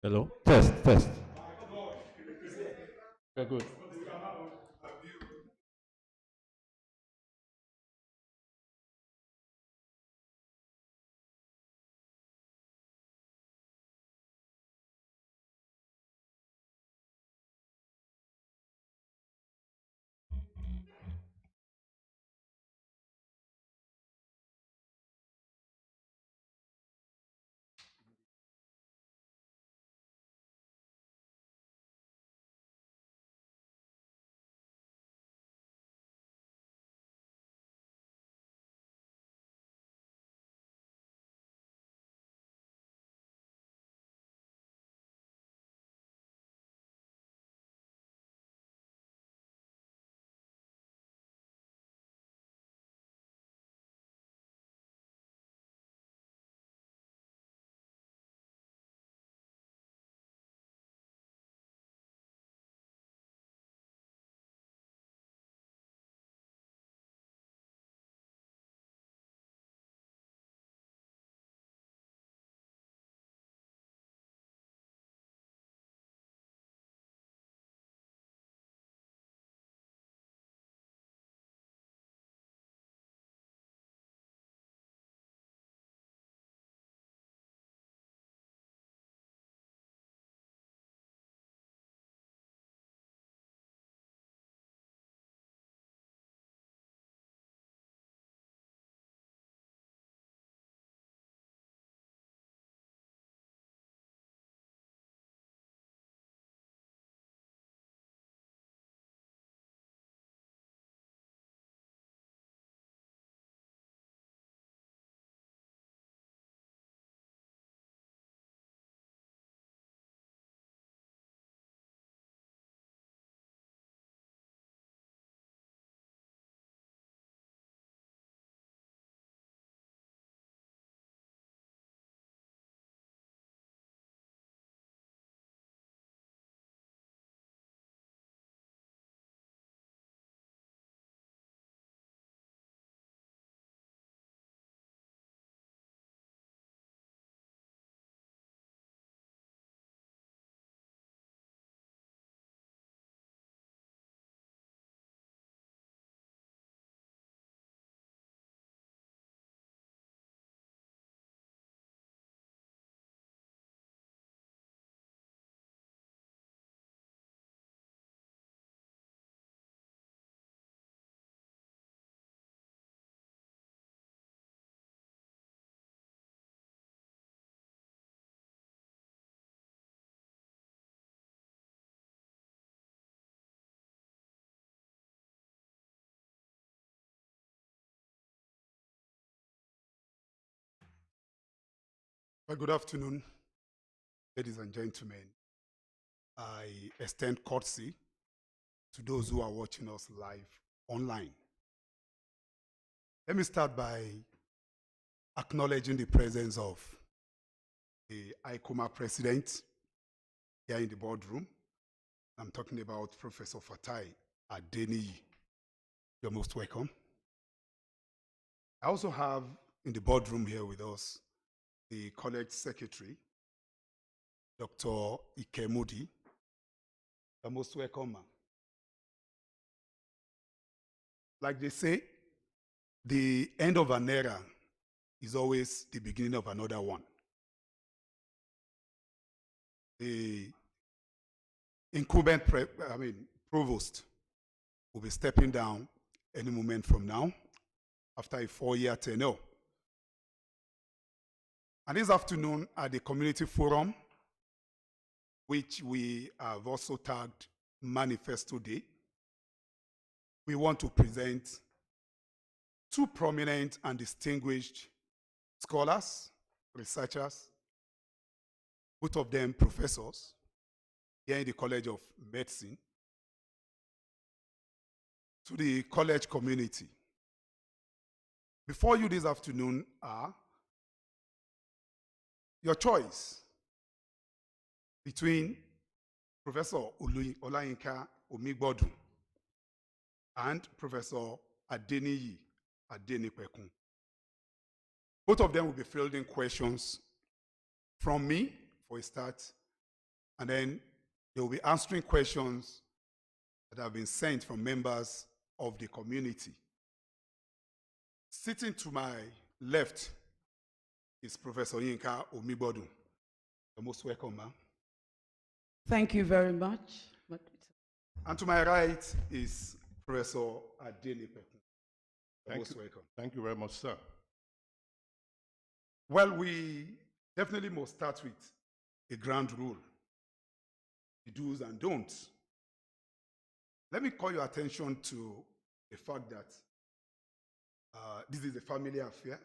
Hello? Test, test. Okay, good. Well, good afternoon, ladies and gentlemen. I extend courtesy to those who are watching us live online. Let me start by acknowledging the presence of the ICOMA president here in the boardroom. I'm talking about Professor Fatai Adeniyi. You're most welcome. I also have in the boardroom here with us the college secretary, Dr. Ikemudi. You're most welcome, ma'am. Like they say, the end of an era is always the beginning of another one. The incumbent provost will be stepping down any moment from now after a 4-year tenure. And this afternoon at the community forum, which we have also tagged Manifesto Day, we want to present two prominent and distinguished scholars, researchers, both of them professors here in the College of Medicine, to the college community. Before you this afternoon are your choice between Professor Olayinka Omigbodun and Professor Adeniyi Adenipekun. Both of them will be fielding questions from me for a start, And then they will be answering questions that have been sent from members of the community. Sitting to my left is Professor Olayinka Omigbodun. You're most welcome, ma'am. Thank you very much. And to my right is Professor Adenipekun. You're most welcome. Thank you very much, sir. Well, we definitely must start with a ground rule, the do's and don'ts. Let me call your attention to the fact that this is a family affair.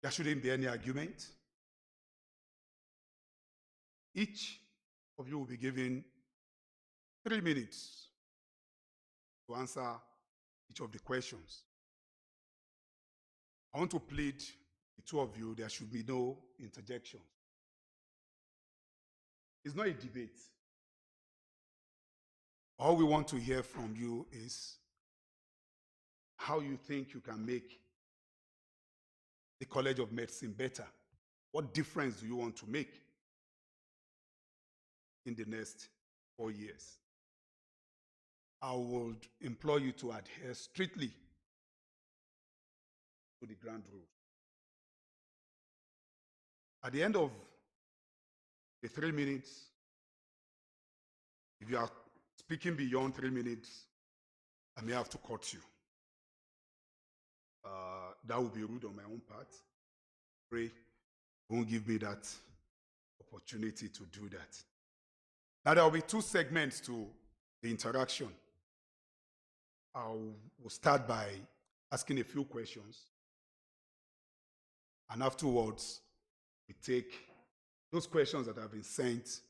There shouldn't be any argument. Each of you will be given 3 minutes to answer each of the questions. I want to plead the two of you, there should be no interjections. It's not a debate. All we want to hear from you is how you think you can make the College of Medicine better. What difference do you want to make in the next 4 years? I would implore you to adhere strictly to the ground rules. At the end of the 3 minutes, if you are speaking beyond 3 minutes, I may have to cut you. That would be rude on my own part. Pray, won't give me that opportunity to do that. Now, there will be 2 segments to the interaction. I will start by asking a few questions. And afterwards, we take those questions that have been sent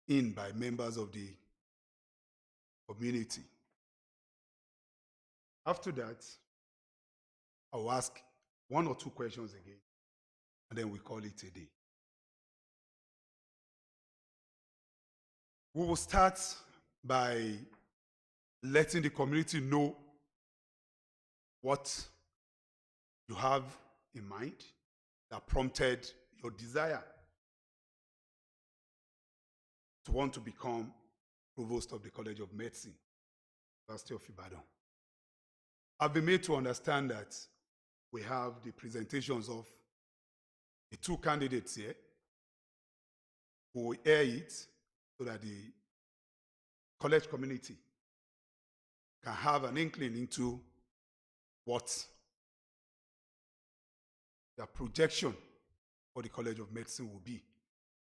in by members of the community. After that, I will ask 1 or 2 questions again, and then we call it a day. We will start by letting the community know what you have in mind that prompted your desire to want to become Provost of the College of Medicine, University of Ibadan. I've been made to understand that we have the presentations of the 2 candidates here who will air it so that the college community can have an inkling into what the projection for the College of Medicine will be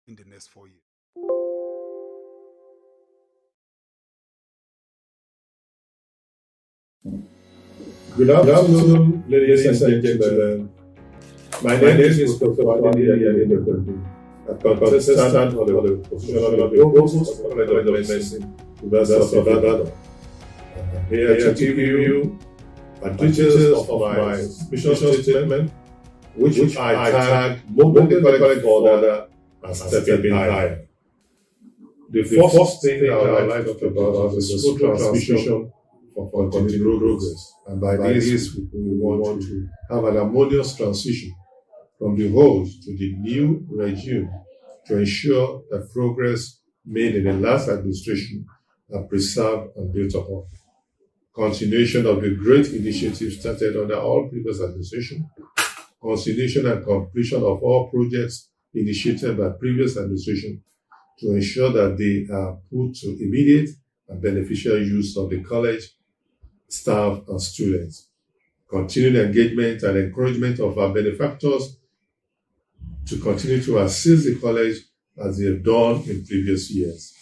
in the next 4 years. Good afternoon, ladies and gentlemen. My name is Prof. Adeniyi, a contestant for the position of the Provost of the College of Medicine, University of Ibadan. I'm here to give you details of my mission statement, which I tag moving the college forward and stepping higher. The first thing I would like to talk about is the school transmission for continued progress. And by this, we want to have an harmonious transition from the old to the new regime to ensure that progress made in the last administration are preserved and built upon. Continuation of the great initiatives started under all previous administration, continuation and completion of all projects initiated by previous administration to ensure that they are put to immediate and beneficial use of the college, staff, and students. Continued engagement and encouragement of our benefactors to continue to assist the college as they have done in previous years.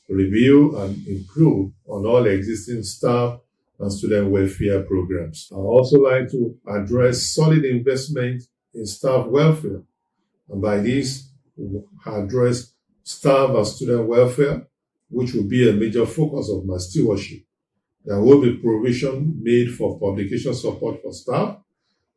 Review and improve on all existing staff and student welfare programs. I also like to address solid investment in staff welfare. And by this, we address staff and student welfare, which will be a major focus of my stewardship. There will be provision made for publication support for staff,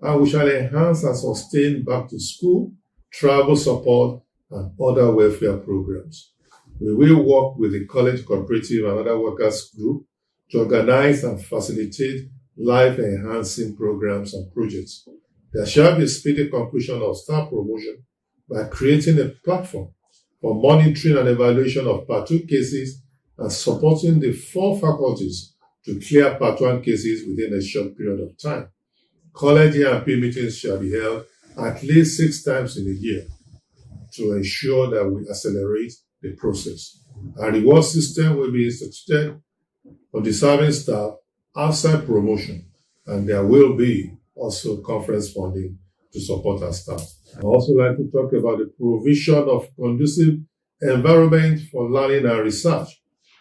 and we shall enhance and sustain back to school, travel support, and other welfare programs. We will work with the college cooperative and other workers group to organize and facilitate life-enhancing programs and projects. There shall be a speedy conclusion of staff promotion by creating a platform for monitoring and evaluation of Part 2 cases and supporting the 4 faculties to clear Part 1 cases within a short period of time. College A&P meetings shall be held at least 6 times in a year to ensure that we accelerate the process. A reward system will be instituted for deserving staff outside promotion, and there will be also conference funding to support our staff. I also like to talk about the provision of conducive environment for learning and research.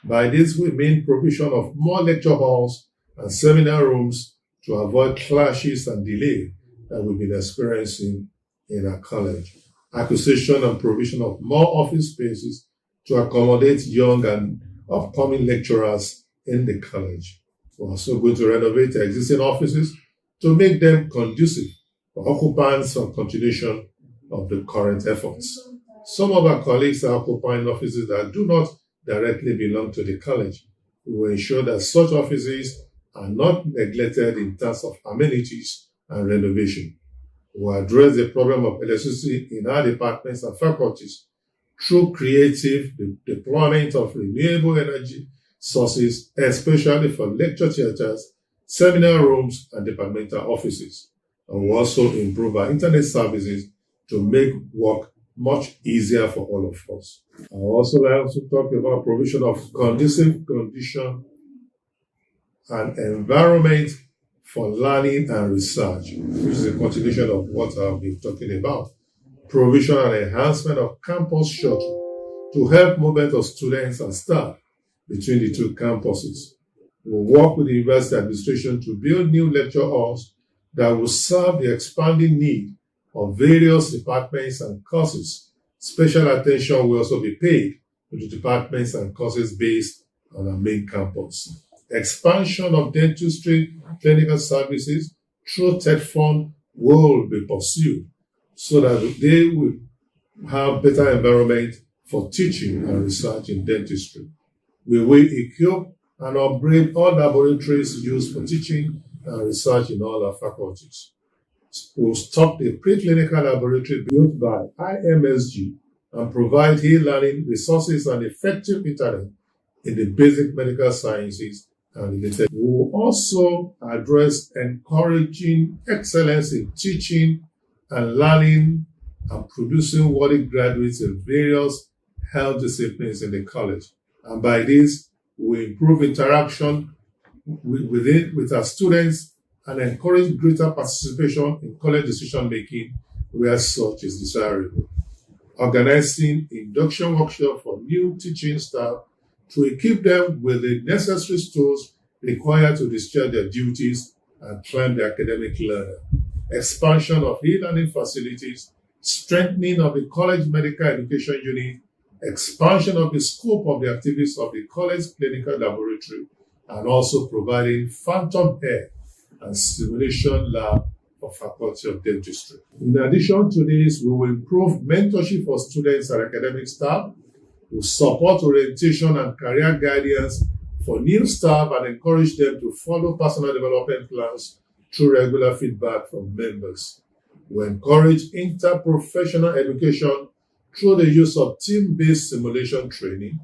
By this, we mean provision of more lecture halls and seminar rooms to avoid clashes and delay that we've been experiencing in our college. Acquisition and provision of more office spaces to accommodate young and upcoming lecturers in the college. We're also going to renovate existing offices to make them conducive for occupants and continuation of the current efforts. Some of our colleagues are occupying offices that do not directly belong to the college. We will ensure that such offices are not neglected in terms of amenities and renovation. We will address the problem of electricity in our departments and faculties through creative deployment of renewable energy sources, especially for lecture theaters, seminar rooms, and departmental offices. And we will also improve our internet services to make work much easier for all of us. I also like to talk about provision of conducive condition and environment for learning and research, which is a continuation of what I've been talking about. Provision and enhancement of campus shuttle to help movement of students and staff between the 2 campuses. We'll work with the university administration to build new lecture halls that will serve the expanding need of various departments and courses. Special attention will also be paid to the departments and courses based on our main campus. Expansion of dentistry clinical services through TED Fund will be pursued so that they will have better environment for teaching and research in dentistry. We will equip and upgrade all laboratories used for teaching and research in all our faculties. We'll stop the preclinical laboratory built by IMSG and provide e-learning resources and effective internet in the basic medical sciences and related. We will also address encouraging excellence in teaching and learning and producing worthy graduates in various health disciplines in the college. And by this, we improve interaction with our students and encourage greater participation in college decision-making where such is desirable. Organizing induction workshops for new teaching staff to equip them with the necessary tools required to discharge their duties and climb the academic ladder. Expansion of e-learning facilities, strengthening of the college medical education unit, expansion of the scope of the activities of the college clinical laboratory, and also providing phantom hair and simulation lab for Faculty of Dentistry. In addition to this, we will improve mentorship for students and academic staff. We will support orientation and career guidance for new staff and encourage them to follow personal development plans through regular feedback from members. We encourage interprofessional education through the use of team-based simulation training,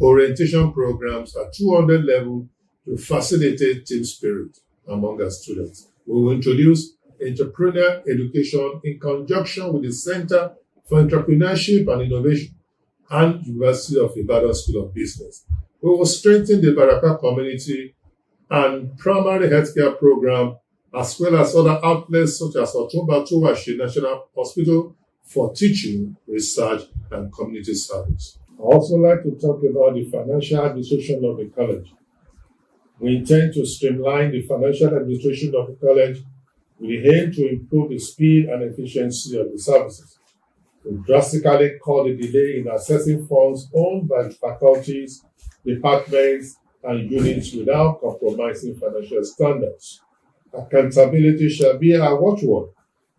orientation programs at 200 level to facilitate team spirit among our students. We will introduce entrepreneur education in conjunction with the Center for Entrepreneurship and Innovation and University of Ibadan School of Business. We will strengthen the Baraka community and primary healthcare program, as well as other outlets such as Otumba Tuwashi National Hospital for teaching, research, and community service. I also like to talk about the financial administration of the college. We intend to streamline the financial administration of the college with the aim to improve the speed and efficiency of the services. We drastically cut the delay in accessing funds owned by the faculties, departments, and units without compromising financial standards. Accountability shall be our watchword,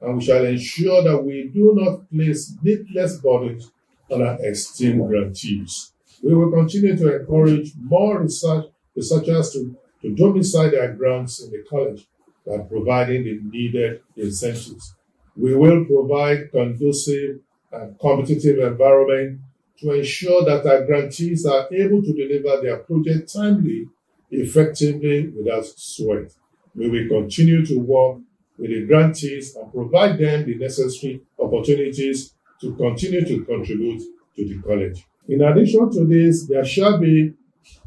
and we shall ensure that we do not place needless burdens on our esteemed grantees. We will continue to encourage more researchers to domicile their grants in the college by providing the needed incentives. We will provide conducive and competitive environment to ensure that our grantees are able to deliver their project timely, effectively, without sweat. We will continue to work with the grantees and provide them the necessary opportunities to continue to contribute to the college. In addition to this, there shall be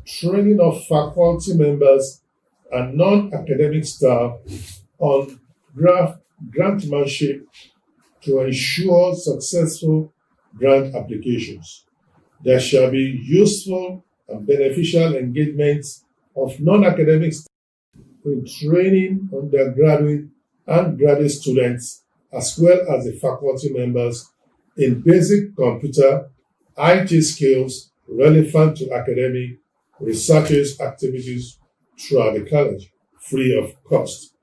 training of faculty members and non-academic staff on grantmanship to ensure successful grant applications. There shall be useful and beneficial engagements of non-academic staff in training undergraduate and graduate students, as well as the faculty members in basic computer, IT skills relevant to academic research activities throughout the college, free of cost.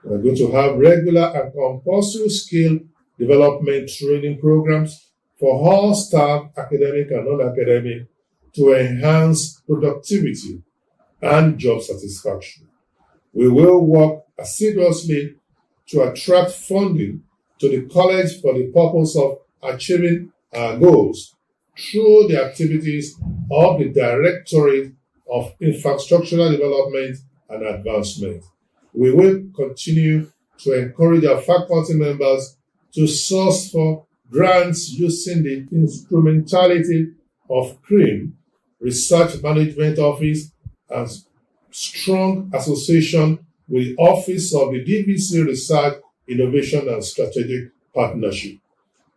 We're going to have regular and compulsory skill development training programs for all staff, academic and non-academic, to enhance productivity and job satisfaction. We will work assiduously to attract funding to the college for the purpose of achieving our goals through the activities of the Directorate of Infrastructural Development and Advancement. We will continue to encourage our faculty members to source for grants using the instrumentality of CREAM, Research Management Office, and strong association with the Office of the DVC Research, Innovation and Strategic Partnership.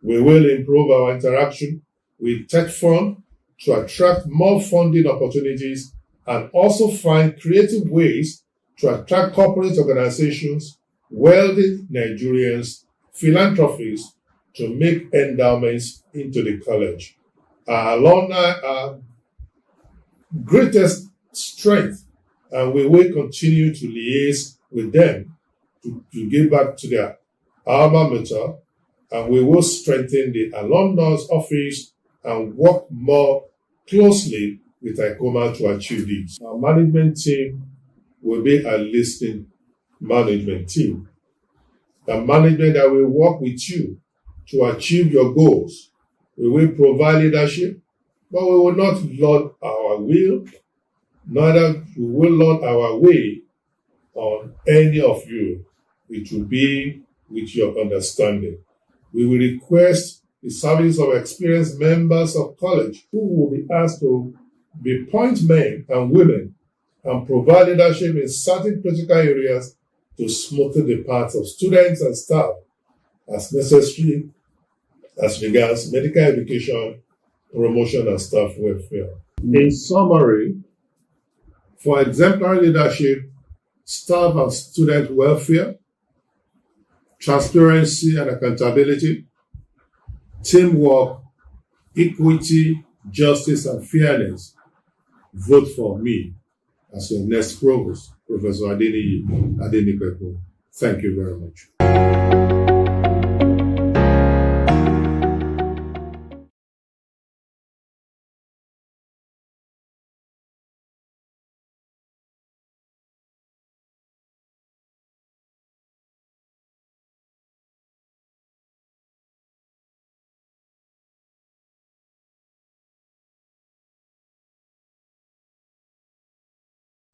We will improve our interaction with Tech Fund to attract more funding opportunities and also find creative ways to attract corporate organizations, wealthy Nigerians, philanthropists to make endowments into the college. Our alumni are greatest strength, and we will continue to liaise with them to give back to their alma mater, and we will strengthen the alumnus office and work more closely with ICOMA to achieve this. Our management team will be a listening management team. The management that will work with you to achieve your goals. We will provide leadership, but we will not lord our will, neither we will lord our way on any of you. It will be with your understanding. We will request the service of experienced members of college who will be asked to be point men and women and provide leadership in certain critical areas to smoothen the paths of students and staff as necessary as regards medical education, promotion, and staff welfare. In summary, for exemplary leadership, staff and student welfare, transparency and accountability, teamwork, equity, justice, and fairness, vote for me as your next provost, Professor Adeniyi Adenipekun. Thank you very much.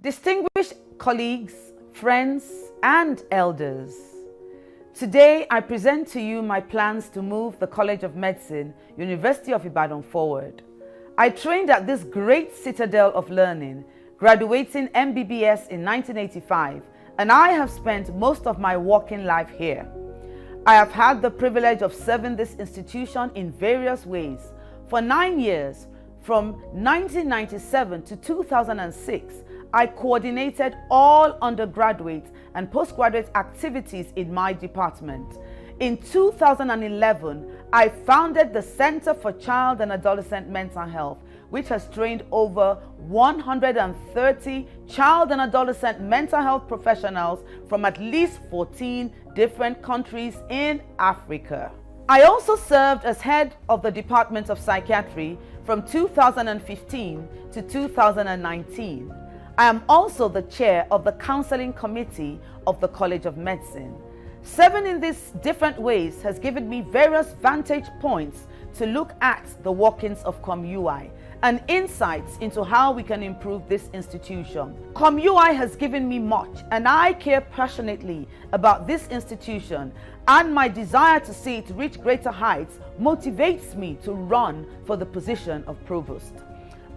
Distinguished colleagues, friends, and elders, today I present to you my plans to move the College of Medicine, University of Ibadan forward. I trained at this great citadel of learning, graduating MBBS in 1985, and I have spent most of my working life here. I have had the privilege of serving this institution in various ways for 9 years. From 1997 to 2006, I coordinated all undergraduate and postgraduate activities in my department. In 2011, I founded the Center for Child and Adolescent Mental Health, which has trained over 130 child and adolescent mental health professionals from at least 14 different countries in Africa. I also served as head of the Department of Psychiatry from 2015 to 2019. I am also the chair of the Counseling Committee of the College of Medicine. Serving in these different ways has given me various vantage points to look at the workings of CoMUI and insights into how we can improve this institution. CoMUI has given me much, and I care passionately about this institution, and my desire to see it reach greater heights motivates me to run for the position of Provost.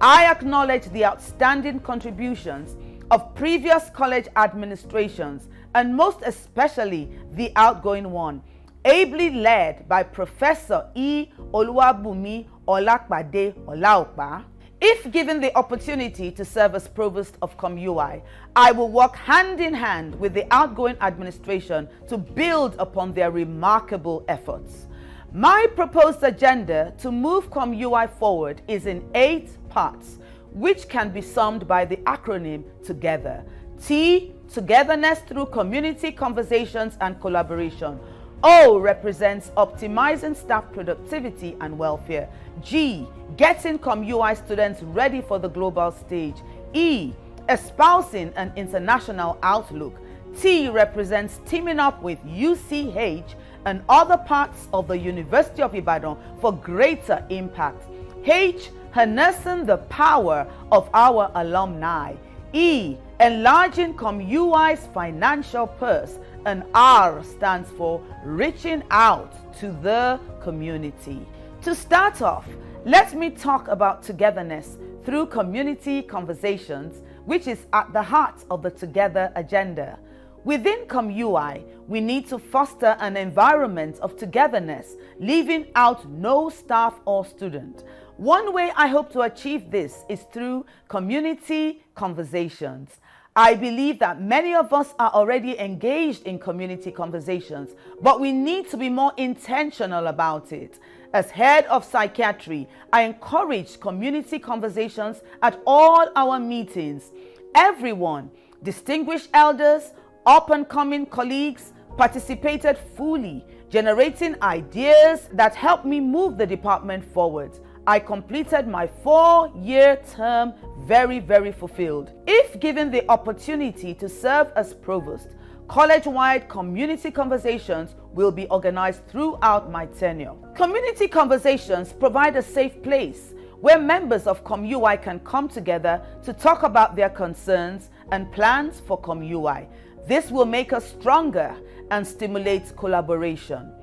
I acknowledge the outstanding contributions of previous college administrations, and most especially the outgoing one, ably led by Professor E. Oluwabumi Olakpade Olaopa. If given the opportunity to serve as Provost of CoMUI, I will work hand in hand with the outgoing administration to build upon their remarkable efforts. My proposed agenda to move CoMUI forward is in 8 parts, which can be summed by the acronym TOGETHER. T, togetherness through community conversations and collaboration. O represents optimizing staff productivity and welfare. G, getting CoMUI students ready for the global stage. E, espousing an international outlook. T represents teaming up with UCH and other parts of the University of Ibadan for greater impact. H, harnessing the power of our alumni. E, enlarging CoMUI's financial purse. And R stands for reaching out to the community. To start off, let me talk about togetherness through community conversations, which is at the heart of the Together agenda. Within CoMUI, we need to foster an environment of togetherness, leaving out no staff or student. One way I hope to achieve this is through community conversations. I believe that many of us are already engaged in community conversations, but we need to be more intentional about it. As head of psychiatry, I encourage community conversations at all our meetings. Everyone, distinguished elders, up-and-coming colleagues, participated fully, generating ideas that helped me move the department forward. I completed my 4-year term very fulfilled. If given the opportunity to serve as Provost, college-wide community conversations will be organized throughout my tenure. Community conversations provide a safe place where members of CoMUI can come together to talk about their concerns and plans for CoMUI. This will make us stronger and stimulate collaboration.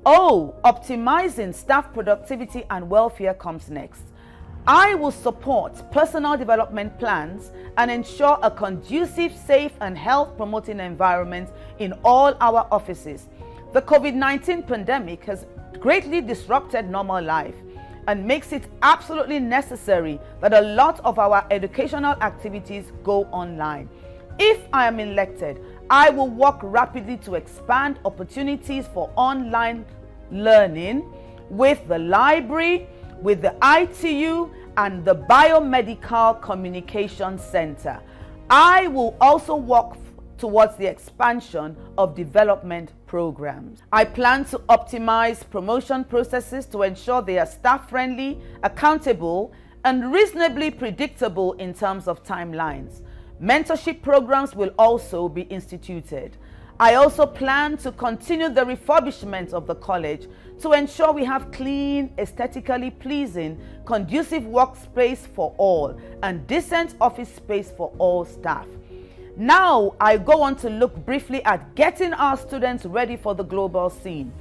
O, optimizing staff productivity and welfare comes next. I will support personal development plans and ensure a conducive, safe, and health-promoting environment in all our offices. The COVID-19 pandemic has greatly disrupted normal life and makes it absolutely necessary that a lot of our educational activities go online. If I am elected, I will work rapidly to expand opportunities for online learning with the library, with the ITU, and the Biomedical Communication Center. I will also work towards the expansion of development programs. I plan to optimize promotion processes to ensure they are staff-friendly, accountable, and reasonably predictable in terms of timelines. Mentorship programs will also be instituted. I also plan to continue the refurbishment of the college to ensure we have clean, aesthetically pleasing, conducive workspace for all and decent office space for all staff. Now I go on to look briefly at getting our students ready for the global scene.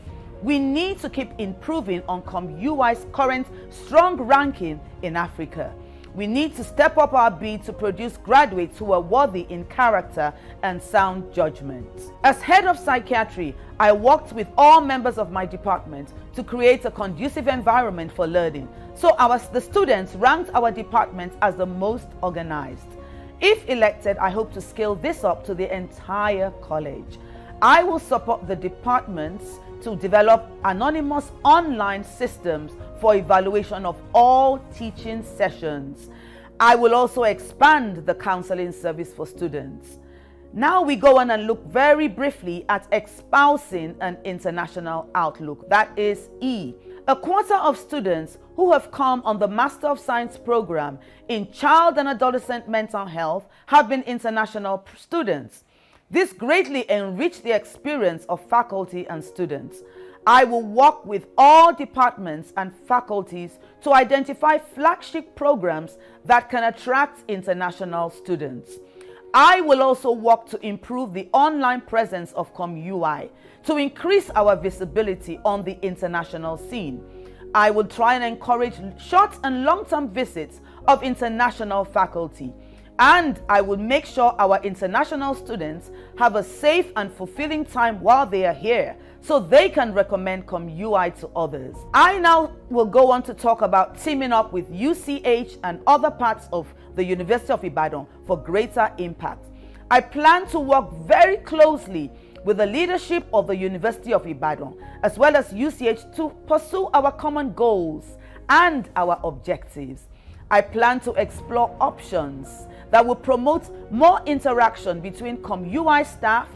We need to keep improving on CoMUI's current strong ranking in Africa. We need to step up our bid to produce graduates who are worthy in character and sound judgment. As head of psychiatry, I worked with all members of my department to create a conducive environment for learning. So the students ranked our department as the most organized. If elected, I hope to scale this up to the entire college. I will support the departments to develop anonymous online systems for evaluation of all teaching sessions. I will also expand the counseling service for students. Now we go on and look very briefly at espousing an international outlook, that is E. A quarter of students who have come on the Master of Science program in Child and Adolescent Mental Health have been international students. This greatly enriched the experience of faculty and students. I will work with all departments and faculties to identify flagship programs that can attract international students. I will also work to improve the online presence of CoMUI to increase our visibility on the international scene. I will try and encourage short and long-term visits of international faculty, and I will make sure our international students have a safe and fulfilling time while they are here, so they can recommend CoMUI to others. I now will go on to talk about teaming up with UCH and other parts of the University of Ibadan for greater impact. I plan to work very closely with the leadership of the University of Ibadan as well as UCH to pursue our common goals and our objectives. I plan to explore options that will promote more interaction between CoMUI staff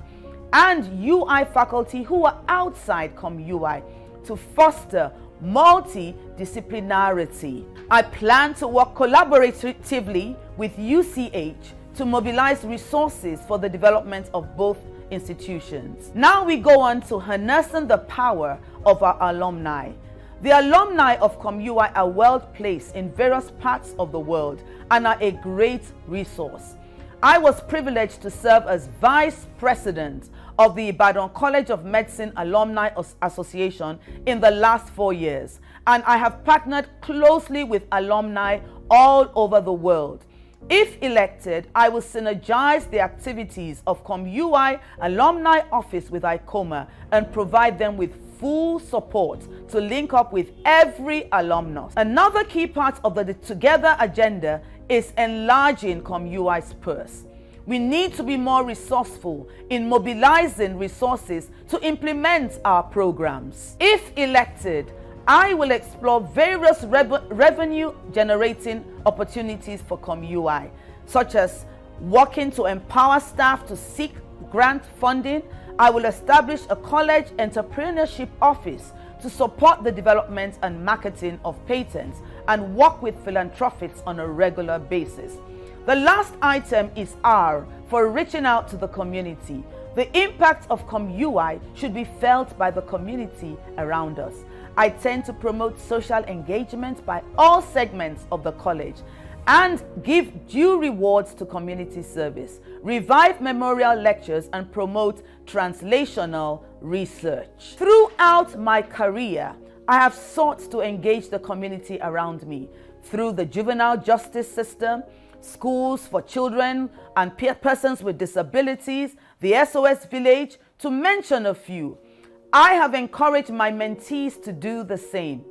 and UI faculty who are outside CoMUI to foster multidisciplinarity. I plan to work collaboratively with UCH to mobilize resources for the development of both institutions. Now we go on to harnessing the power of our alumni. The alumni of CoMUI are well placed in various parts of the world and are a great resource. I was privileged to serve as Vice President of the Ibadan College of Medicine Alumni Association in the last 4 years, and I have partnered closely with alumni all over the world. If elected, I will synergize the activities of CoMUI Alumni Office with ICOMA and provide them with full support to link up with every alumnus. Another key part of the Together agenda is enlarging CoMUI's purse. We need to be more resourceful in mobilizing resources to implement our programs. If elected, I will explore various revenue-generating opportunities for CoMUI, such as working to empower staff to seek grant funding. I will establish a college entrepreneurship office to support the development and marketing of patents and work with philanthropists on a regular basis. The last item is R for reaching out to the community. The impact of CoMUI should be felt by the community around us. I tend to promote social engagement by all segments of the college and give due rewards to community service, revive memorial lectures, and promote translational research. Throughout my career, I have sought to engage the community around me through the juvenile justice system, schools for children and persons with disabilities, the SOS village, to mention a few. I have encouraged my mentees to do the same.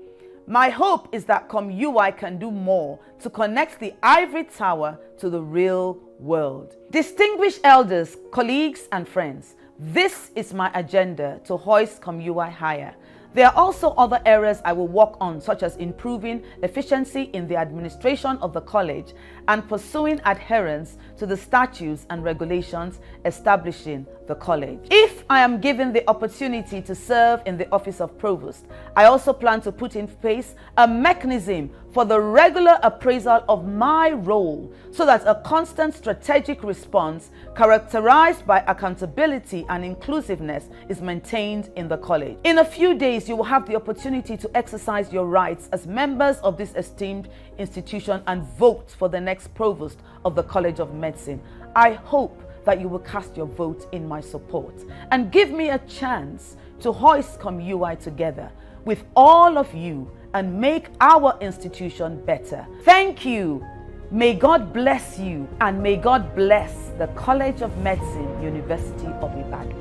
My hope is that CoMUI can do more to connect the ivory tower to the real world. Distinguished elders, colleagues, and friends, this is my agenda to hoist CoMUI higher. There are also other areas I will work on, such as improving efficiency in the administration of the college and pursuing adherence to the statutes and regulations establishing the college. If I am given the opportunity to serve in the office of Provost, I also plan to put in place a mechanism for the regular appraisal of my role so that a constant strategic response characterized by accountability and inclusiveness is maintained in the college. In a few days, you will have the opportunity to exercise your rights as members of this esteemed institution and vote for the next Provost of the College of Medicine. I hope that you will cast your vote in my support and give me a chance to hoist CoMUI together with all of you and make our institution better. Thank you. May God bless you, and may God bless the College of Medicine, University of Ibadan.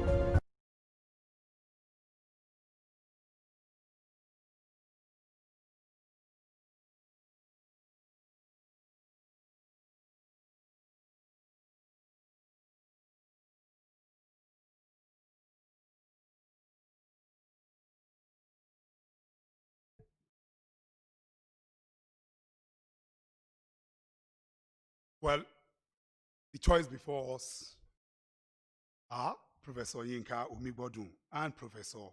Well, the choice before us are Professor Olayinka Omigbodun and Professor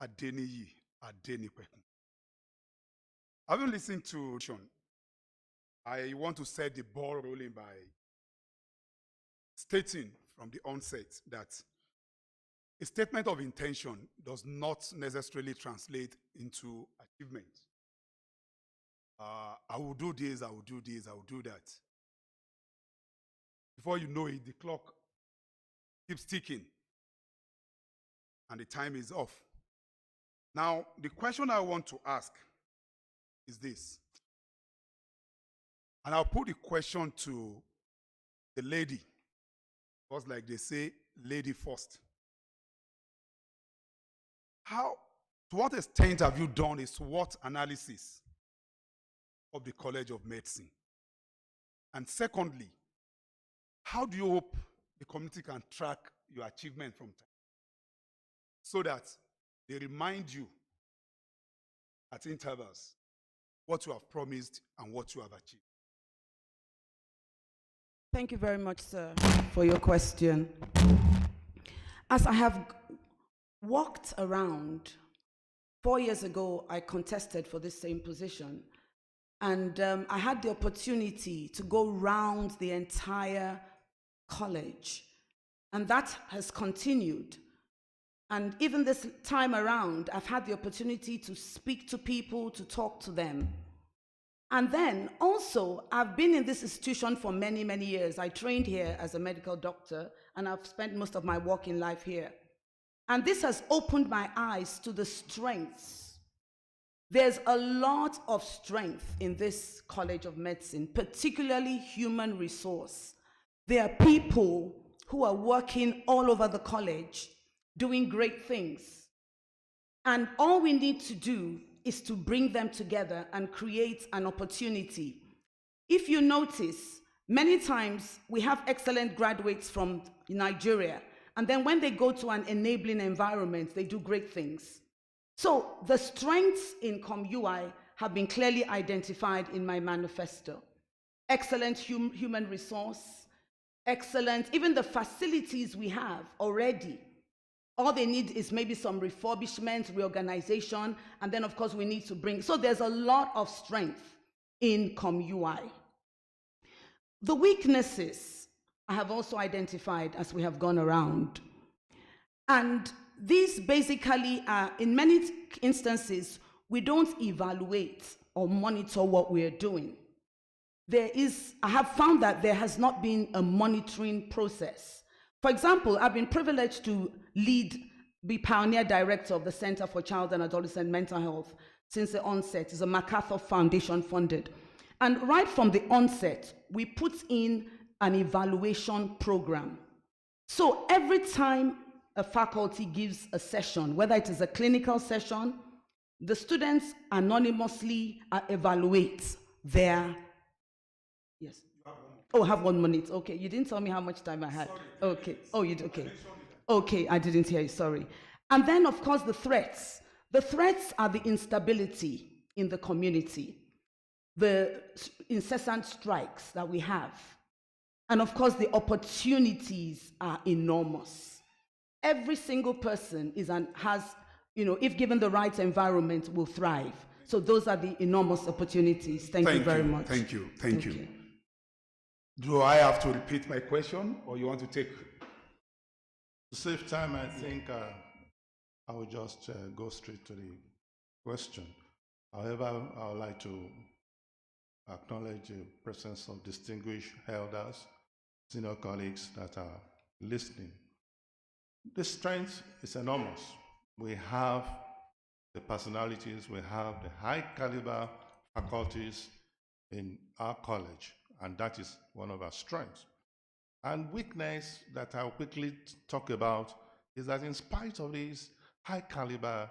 Adeniyi Adenipekun. Having listened to Postion, I want to set the ball rolling by stating from the onset that a statement of intention does not necessarily translate into achievement. I will do this, I will do this, I will do that. Before you know it, the clock keeps ticking and the time is off. Now, the question I want to ask is this, and I'll put the question to the lady, because like they say, lady first. To what extent have you done a SWOT analysis of the College of Medicine? And secondly, how do you hope the community can track your achievement from time, so that they remind you at intervals what you have promised and what you have achieved? Thank you very much, sir, for your question. As I have walked around, 4 years ago, I contested for this same position. And I had the opportunity to go round the entire college. And that has continued. And even this time around, I've had the opportunity to speak to people, to talk to them. And then also, I've been in this institution for many, many years. I trained here as a medical doctor, and I've spent most of my working life here. And this has opened my eyes to the strengths. There's a lot of strength in this College of Medicine, particularly human resource. There are people who are working all over the college, doing great things. And all we need to do is to bring them together and create an opportunity. If you notice, many times we have excellent graduates from Nigeria, and then when they go to an enabling environment, they do great things. So the strengths in CoMUI have been clearly identified in my manifesto. Excellent human resource, excellent, even the facilities we have already. All they need is maybe some refurbishment, reorganization, and then of course we need to bring, so there's a lot of strength in CoMUI. The weaknesses I have also identified as we have gone around. And these basically are, in many instances, we don't evaluate or monitor what we're doing. I have found that there has not been a monitoring process. For example, I've been privileged to be pioneer director of the Center for Child and Adolescent Mental Health since the onset. It's a MacArthur Foundation funded. And right from the onset, we put in an evaluation program. So every time a faculty gives a session, whether it is a clinical session, the students anonymously evaluate their, yes. Oh, I have 1 minute. Okay, you didn't tell me how much time I had. Sorry, okay. Oh, you did. Okay. Okay, I didn't hear you. Sorry. And then, of course, the threats. The threats are the instability in the community, the incessant strikes that we have, and of course, the opportunities are enormous. Every single person has, if given the right environment, will thrive. So those are the enormous opportunities. Thank you very much. Thank you. Thank you. Do I have to repeat my question, or you want to take? To save time, I think I will just go straight to the question. However, I would like to acknowledge the presence of distinguished elders, senior colleagues that are listening. The strength is enormous. We have the personalities, we have the high caliber faculties in our college, and that is one of our strengths. And weakness that I'll quickly talk about is that in spite of these high caliber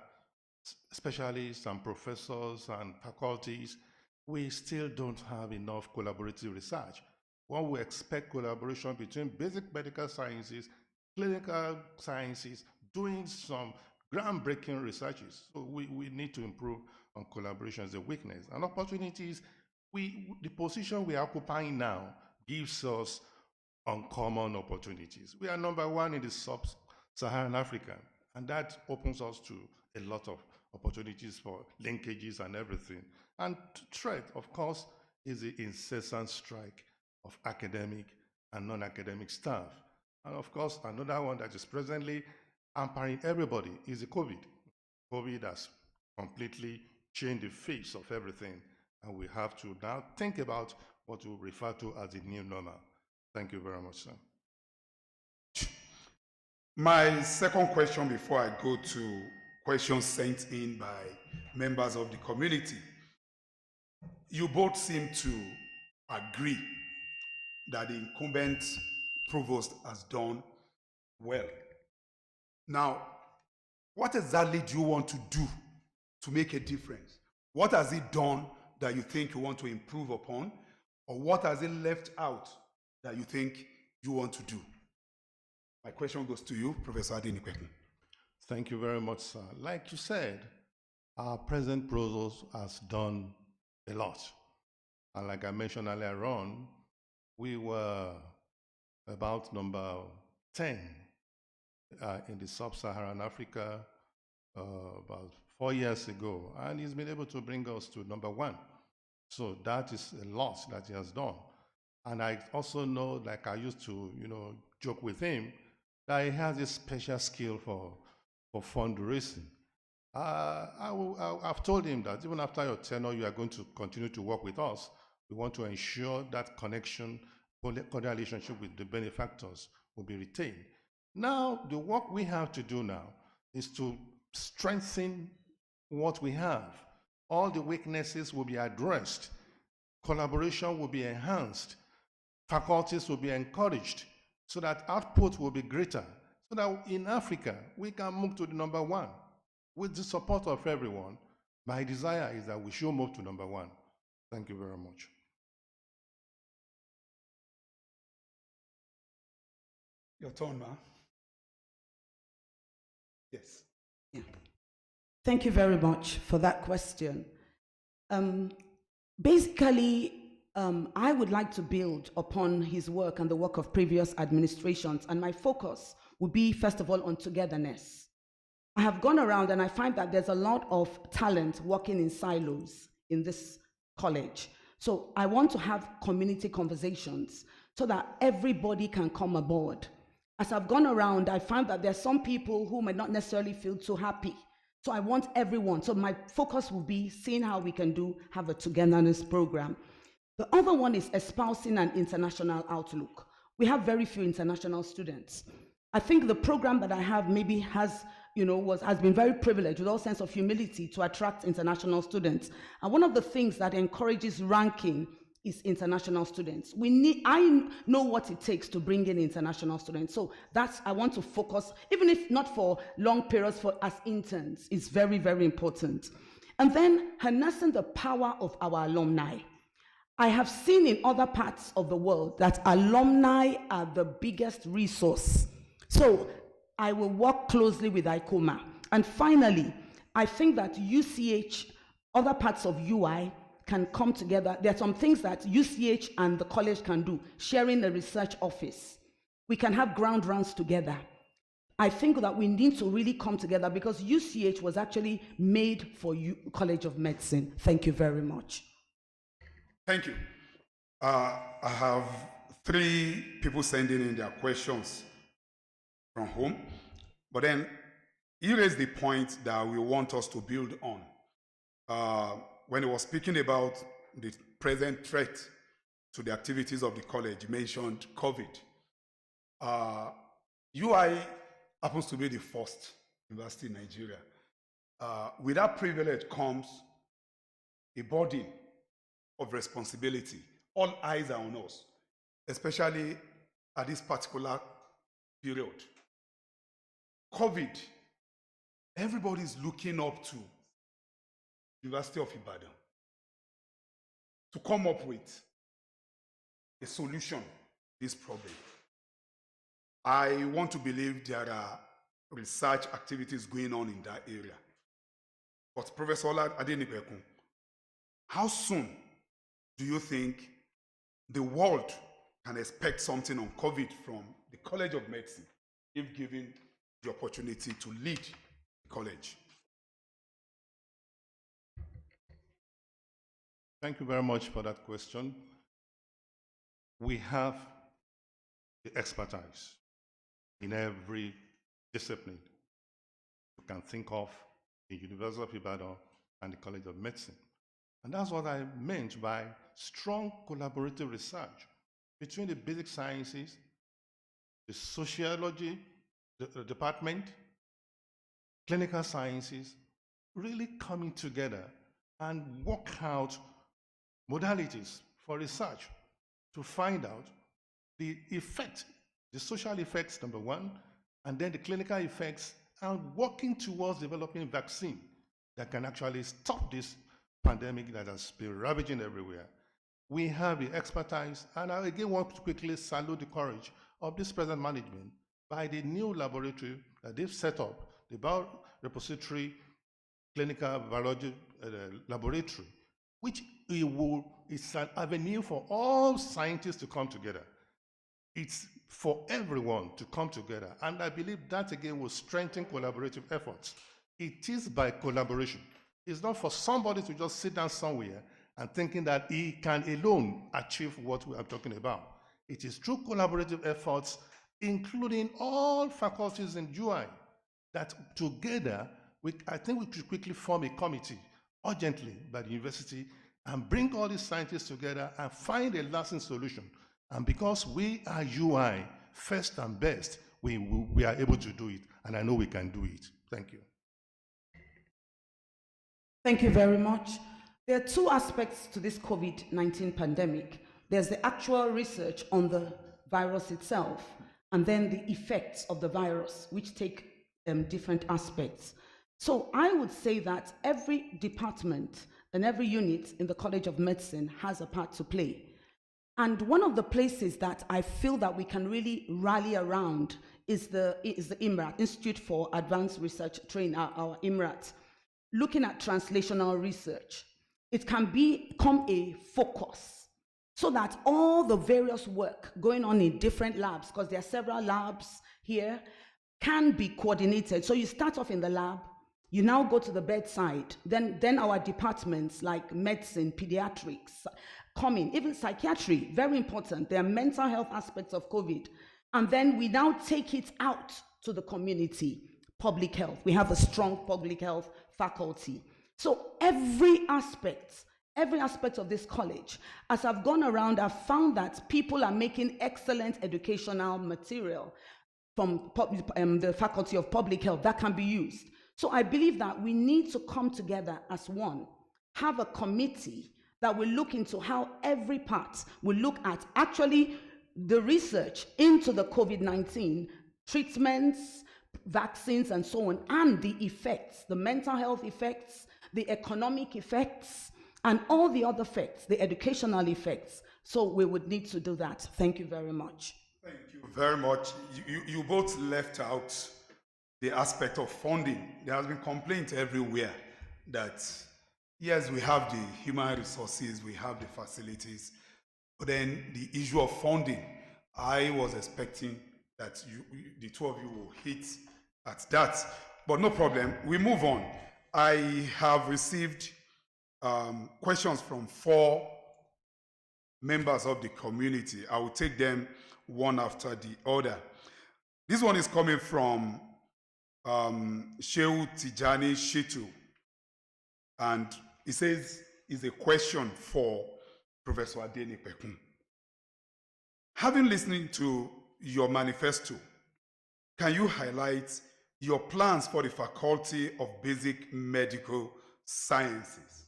specialists and professors and faculties, we still don't have enough collaborative research. One would expect collaboration between basic medical sciences, clinical sciences, doing some groundbreaking researches. So we need to improve on collaboration as a weakness. And opportunities, the position we are occupying now gives us uncommon opportunities. We are number one in the sub-Saharan Africa, and that opens us to a lot of opportunities for linkages and everything. And threat, of course, is the incessant strike of academic and non-academic staff. And of course, another one that is presently hampering everybody is the COVID. COVID has completely changed the face of everything, and we have to now think about what we refer to as the new normal. Thank you very much, sir. My second question before I go to questions sent in by members of the community. You both seem to agree that the incumbent provost has done well. Now, what exactly do you want to do to make a difference? What has he done that you think you want to improve upon? Or what has he left out that you think you want to do? My question goes to you, Professor Adenipekun. Thank you very much, sir. Like you said, our present provost has done a lot. And like I mentioned earlier on, we were about number 10 in the sub-Saharan Africa about 4 years ago, and he's been able to bring us to number 1. So that is a lot that he has done. And I also know, like I used to, joke with him, that he has a special skill for fundraising. I've told him that even after your tenure, you are going to continue to work with us. We want to ensure that connection, cordial relationship with the benefactors will be retained. Now, the work we have to do now is to strengthen what we have. All the weaknesses will be addressed. Collaboration will be enhanced. Faculties will be encouraged so that output will be greater. So that in Africa, we can move to the number 1. With the support of everyone, my desire is that we should move to number 1. Thank you very much. Your turn, ma. Yes. Yeah. Thank you very much for that question. Basically, I would like to build upon his work and the work of previous administrations, and my focus would be, first of all, on togetherness. I have gone around and I find that there's a lot of talent working in silos in this college. So I want to have community conversations so that everybody can come aboard. As I've gone around, I found that there's some people who may not necessarily feel so happy. So I want everyone. So my focus will be seeing how we can have a togetherness program. The other one is espousing an international outlook. We have very few international students. I think the program that I have maybe has been very privileged with all sense of humility to attract international students. And one of the things that encourages ranking is international students. I know what it takes to bring in international students. So I want to focus, even if not for long periods, as interns, is very, very important. And then harnessing the power of our alumni. I have seen in other parts of the world that alumni are the biggest resource. So I will work closely with ICOMA. And finally, I think that UCH, other parts of UI, can come together. There are some things that UCH and the college can do, sharing a research office. We can have ground rounds together. I think that we need to really come together because UCH was actually made for College of Medicine. Thank you very much. Thank you. I have 3 people sending in their questions from home, but then you raised the point that we want us to build on. When he was speaking about the present threat to the activities of the college, he mentioned COVID. UI happens to be the first university in Nigeria. With that privilege comes a burden of responsibility. All eyes are on us, especially at this particular period. COVID, everybody is looking up to University of Ibadan to come up with a solution to this problem. I want to believe there are research activities going on in that area. But Professor Adenipekun, how soon do you think the world can expect something on COVID from the College of Medicine if given the opportunity to lead the college? Thank you very much for that question. We have the expertise in every discipline can think of the University of Ibadan and the College of Medicine. And that's what I meant by strong collaborative research between the basic sciences, the sociology department, clinical sciences, really coming together and work out modalities for research to find out the effect, the social effects, number one, and then the clinical effects, and working towards developing a vaccine that can actually stop this pandemic that has been ravaging everywhere. We have the expertise, and I again want to quickly salute the courage of this present management by the new laboratory that they've set up, the Biorepository Clinical Biology Laboratory, which is an avenue for all scientists to come together. It's for everyone to come together, and I believe that again will strengthen collaborative efforts. It is by collaboration. It's not for somebody to just sit down somewhere and thinking that he can alone achieve what we are talking about. It is through collaborative efforts, including all faculties in UI, that together, I think we could quickly form a committee urgently by the university and bring all these scientists together and find a lasting solution. And because we are UI, first and best, we are able to do it, and I know we can do it. Thank you. Thank you very much. There are two aspects to this COVID-19 pandemic. There's the actual research on the virus itself, and then the effects of the virus, which take different aspects. So I would say that every department and every unit in the College of Medicine has a part to play. And one of the places that I feel that we can really rally around is the IMRAT, Institute for Advanced Research Training, our IMRAT. Looking at translational research, it can become a focus so that all the various work going on in different labs, because there are several labs here, can be coordinated. So you start off in the lab, you now go to the bedside, then our departments like medicine, pediatrics, come in, even psychiatry, very important. There are mental health aspects of COVID. And then we now take it out to the community, public health. We have a strong public health faculty. So every aspect of this college, as I've gone around, I've found that people are making excellent educational material from the Faculty of Public Health that can be used. So I believe that we need to come together as one, have a committee that will look into how every part will look at actually the research into the COVID-19 treatments, vaccines, and so on, and the effects, the mental health effects, the economic effects, and all the other effects, the educational effects. So we would need to do that. Thank you very much. Thank you very much. You both left out the aspect of funding. There has been complaint everywhere that, yes, we have the human resources, we have the facilities, but then the issue of funding, I was expecting that the two of you will hit at that, but no problem, we move on. I have received questions from 4 members of the community. I will take them one after the other. This one is coming from Shehu Tijani Shitu, and he says it's a question for Professor Adenipekun. Having listened to your manifesto, can you highlight your plans for the Faculty of Basic Medical Sciences?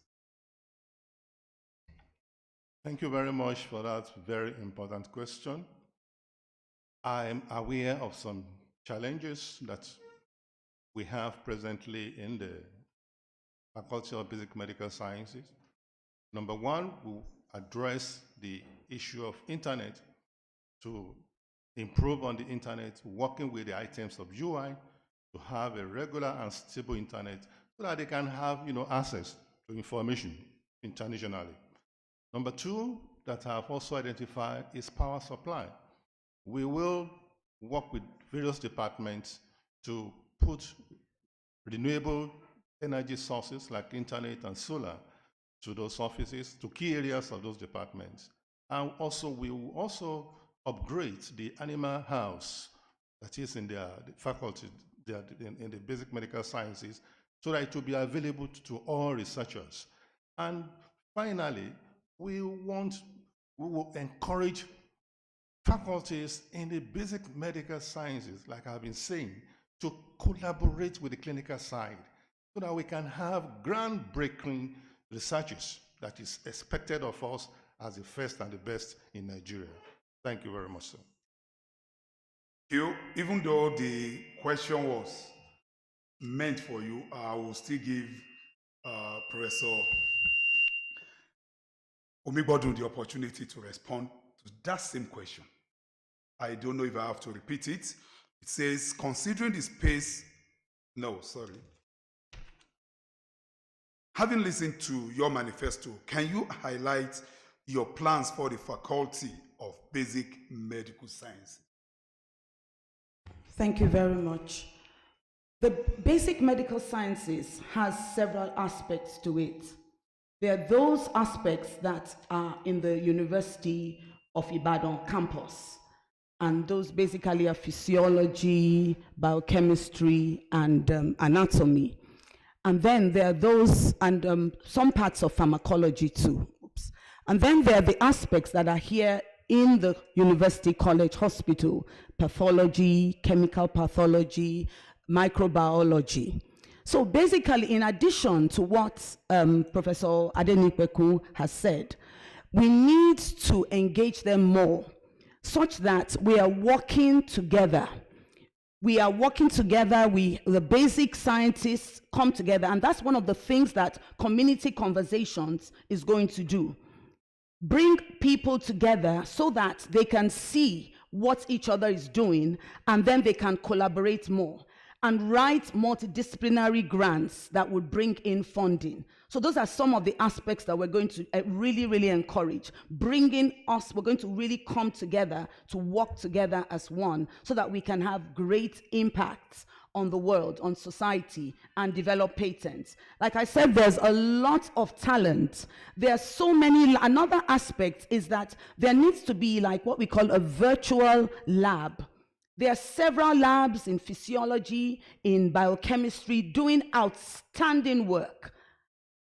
Thank you very much for that very important question. I am aware of some challenges that we have presently in the Faculty of Basic Medical Sciences. Number one, we'll address the issue of internet to improve on the internet, working with the items of UI to have a regular and stable internet so that they can have access to information internationally. Number two, that I have also identified is power supply. We will work with various departments to put renewable energy sources like internet and solar to those offices, to key areas of those departments. And also, we will also upgrade the animal house that is in the faculty in the basic medical sciences so that it will be available to all researchers. And finally, we will encourage faculties in the basic medical sciences, like I've been saying, to collaborate with the clinical side so that we can have groundbreaking researches that is expected of us as the first and the best in Nigeria. Thank you very much, sir. Even though the question was meant for you, I will still give Professor Omigbodun the opportunity to respond to that same question. I don't know if I have to repeat it. It says, considering the space, having listened to your manifesto, can you highlight your plans for the Faculty of Basic Medical Sciences? Thank you very much. The basic medical sciences has several aspects to it. There are those aspects that are in the University of Ibadan campus, and those basically are physiology, biochemistry, and anatomy. And then there are those, and some parts of pharmacology too. Oops. And then there are the aspects that are here in the University College Hospital: pathology, chemical pathology, microbiology. So basically, in addition to what Professor Adenipekun has said, we need to engage them more such that we are working together. We are working together, the basic scientists come together, and that's one of the things that community conversations is going to do. Bring people together so that they can see what each other is doing, and then they can collaborate more and write multidisciplinary grants that would bring in funding. So those are some of the aspects that we're going to really, really encourage. We're going to really come together to work together as one so that we can have great impacts on the world, on society, and develop patents. Like I said, there's a lot of talent. There are so many. Another aspect is that there needs to be like what we call a virtual lab. There are several labs in physiology, in biochemistry, doing outstanding work.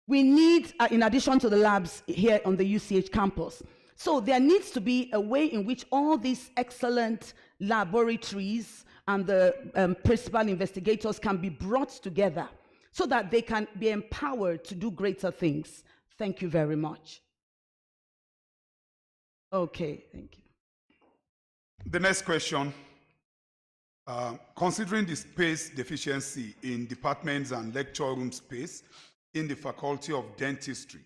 We need, in addition to the labs here on the UCH campus, so there needs to be a way in which all these excellent laboratories and the principal investigators can be brought together so that they can be empowered to do greater things. Thank you very much. Okay, thank you. The next question. Considering the space deficiency in departments and lecture room space in the Faculty of Dentistry,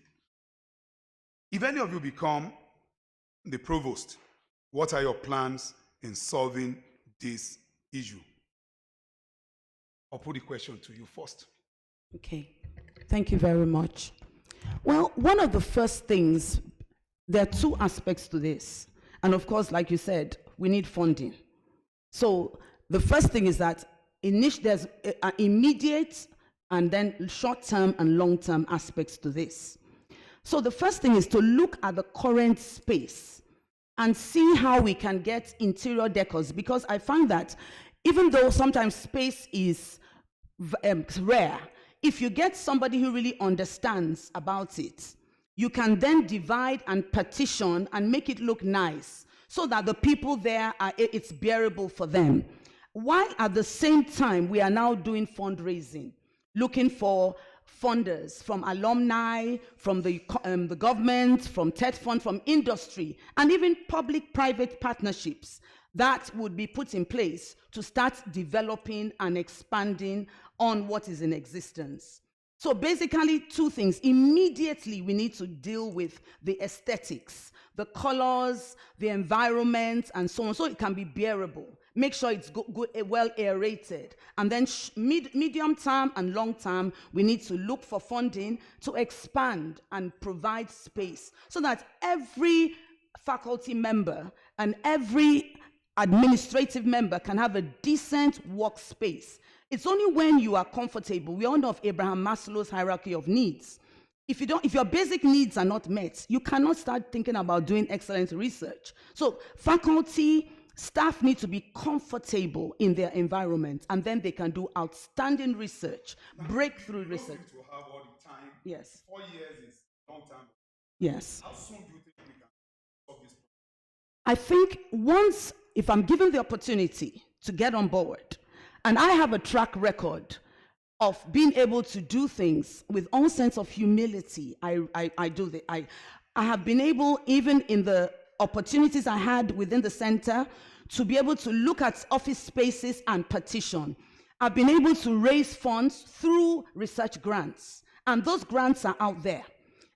if any of you become the provost, what are your plans in solving this issue? I'll put the question to you first. Okay, thank you very much. Well, one of the first things, there are two aspects to this. And of course, like you said, we need funding. So the first thing is that there's immediate and then short-term and long-term aspects to this. So the first thing is to look at the current space and see how we can get interior decors, because I find that even though sometimes space is rare, if you get somebody who really understands about it, you can then divide and partition and make it look nice so that the people there, it's bearable for them. While at the same time, we are now doing fundraising, looking for funders from alumni, from the government, from TED Fund, from industry, and even public-private partnerships that would be put in place to start developing and expanding on what is in existence. So basically, two things. Immediately, we need to deal with the aesthetics, the colors, the environment, and so on, so it can be bearable. Make sure it's good, well aerated. And then medium term and long term, we need to look for funding to expand and provide space so that every faculty member and every administrative member can have a decent workspace. It's only when you are comfortable. We all know of Abraham Maslow's hierarchy of needs. If your basic needs are not met, you cannot start thinking about doing excellent research. So faculty Staff need to be comfortable in their environment, and then they can do outstanding research, breakthrough research. To have all the time. Yes. 4 years is a long time. Yes. How soon do you think we can solve this problem? I think once, if I'm given the opportunity to get on board, and I have a track record of being able to do things with all sense of humility, I have been able, even in the opportunities I had within the center, to be able to look at office spaces and petition. I've been able to raise funds through research grants, and those grants are out there.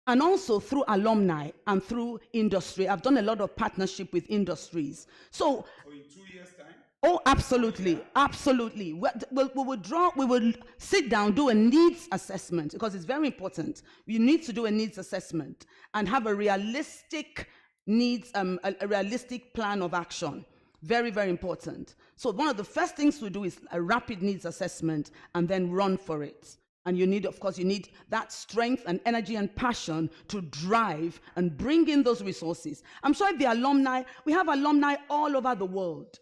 And also through alumni and through industry. I've done a lot of partnership with industries. So in 2 years' time? Oh, absolutely, absolutely. We will sit down, do a needs assessment, because it's very important. You need to do a needs assessment and have a realistic needs, a realistic plan of action. Very, very important. So one of the first things to do is a rapid needs assessment and then run for it. And you need, of course, you need that strength and energy and passion to drive and bring in those resources. I'm sure the alumni, we have alumni all over the world.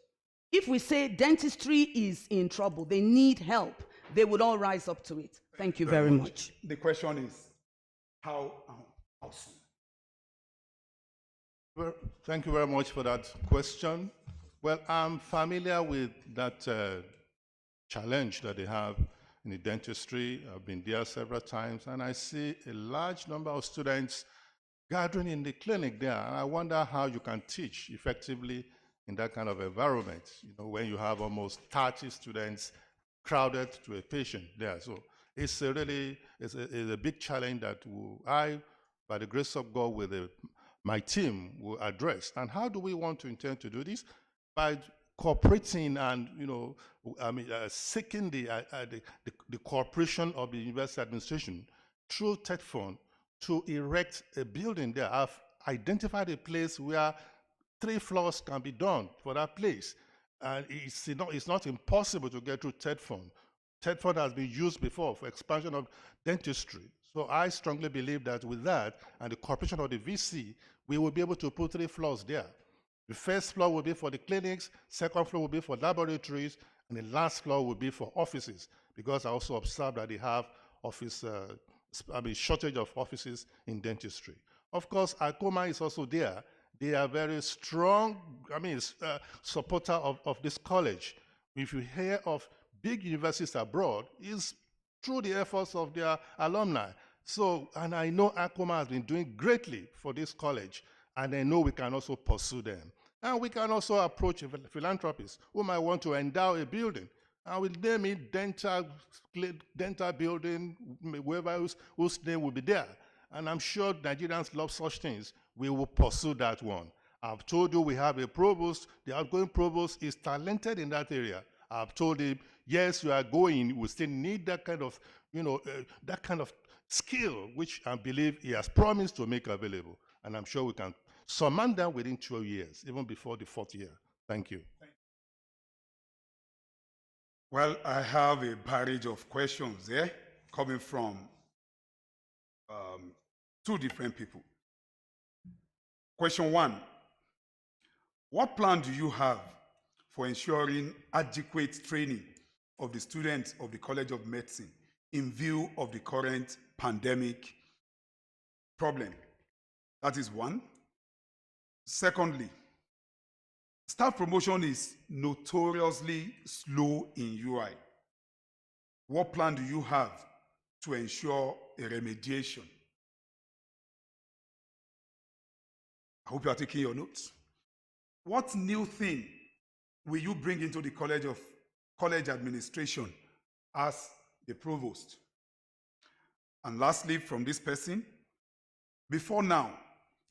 If we say dentistry is in trouble, they need help, they would all rise up to it. Thank you very much. The question is, how soon? Well, thank you very much for that question. Well, I'm familiar with that challenge that they have in the dentistry. I've been there several times, and I see a large number of students gathering in the clinic there. And I wonder how you can teach effectively in that kind of environment, when you have almost 30 students crowded to a patient there. So it's a big challenge that I, by the grace of God, with my team, will address. And how do we want to intend to do this? By cooperating and seeking the cooperation of the university administration through TED Fund to erect a building there. I've identified a place where 3 floors can be done for that place, and it's not impossible to get through TED Fund. TED Fund has been used before for expansion of dentistry. So I strongly believe that with that and the cooperation of the VC, we will be able to put 3 floors there. The first floor will be for the clinics, second floor will be for laboratories, and the last floor will be for offices, because I also observed that they have shortage of offices in dentistry. Of course, CoMUI is also there. They are very strong, supporter of this college. If you hear of big universities abroad, it's through the efforts of their alumni. So, and I know CoMUI has been doing greatly for this college, and I know we can also pursue them. And we can also approach philanthropists who might want to endow a building. And we'll name it dental building, whoever whose name will be there. And I'm sure Nigerians love such things. We will pursue that one. I've told you we have a provost. The outgoing provost is talented in that area. I've told him, yes, you are going. We still need that kind of, that kind of skill, which I believe he has promised to make available. And I'm sure we can surmount that within 2 years, even before the 4th year. Thank you. Well, I have a barrage of questions there coming from 2 different people. Question 1, what plan do you have for ensuring adequate training of the students of the College of Medicine in view of the current pandemic problem? That is 1. Secondly, staff promotion is notoriously slow in UI. What plan do you have to ensure a remediation? I hope you are taking your notes. What new thing will you bring into the college administration as the provost? And lastly, from this person, before now,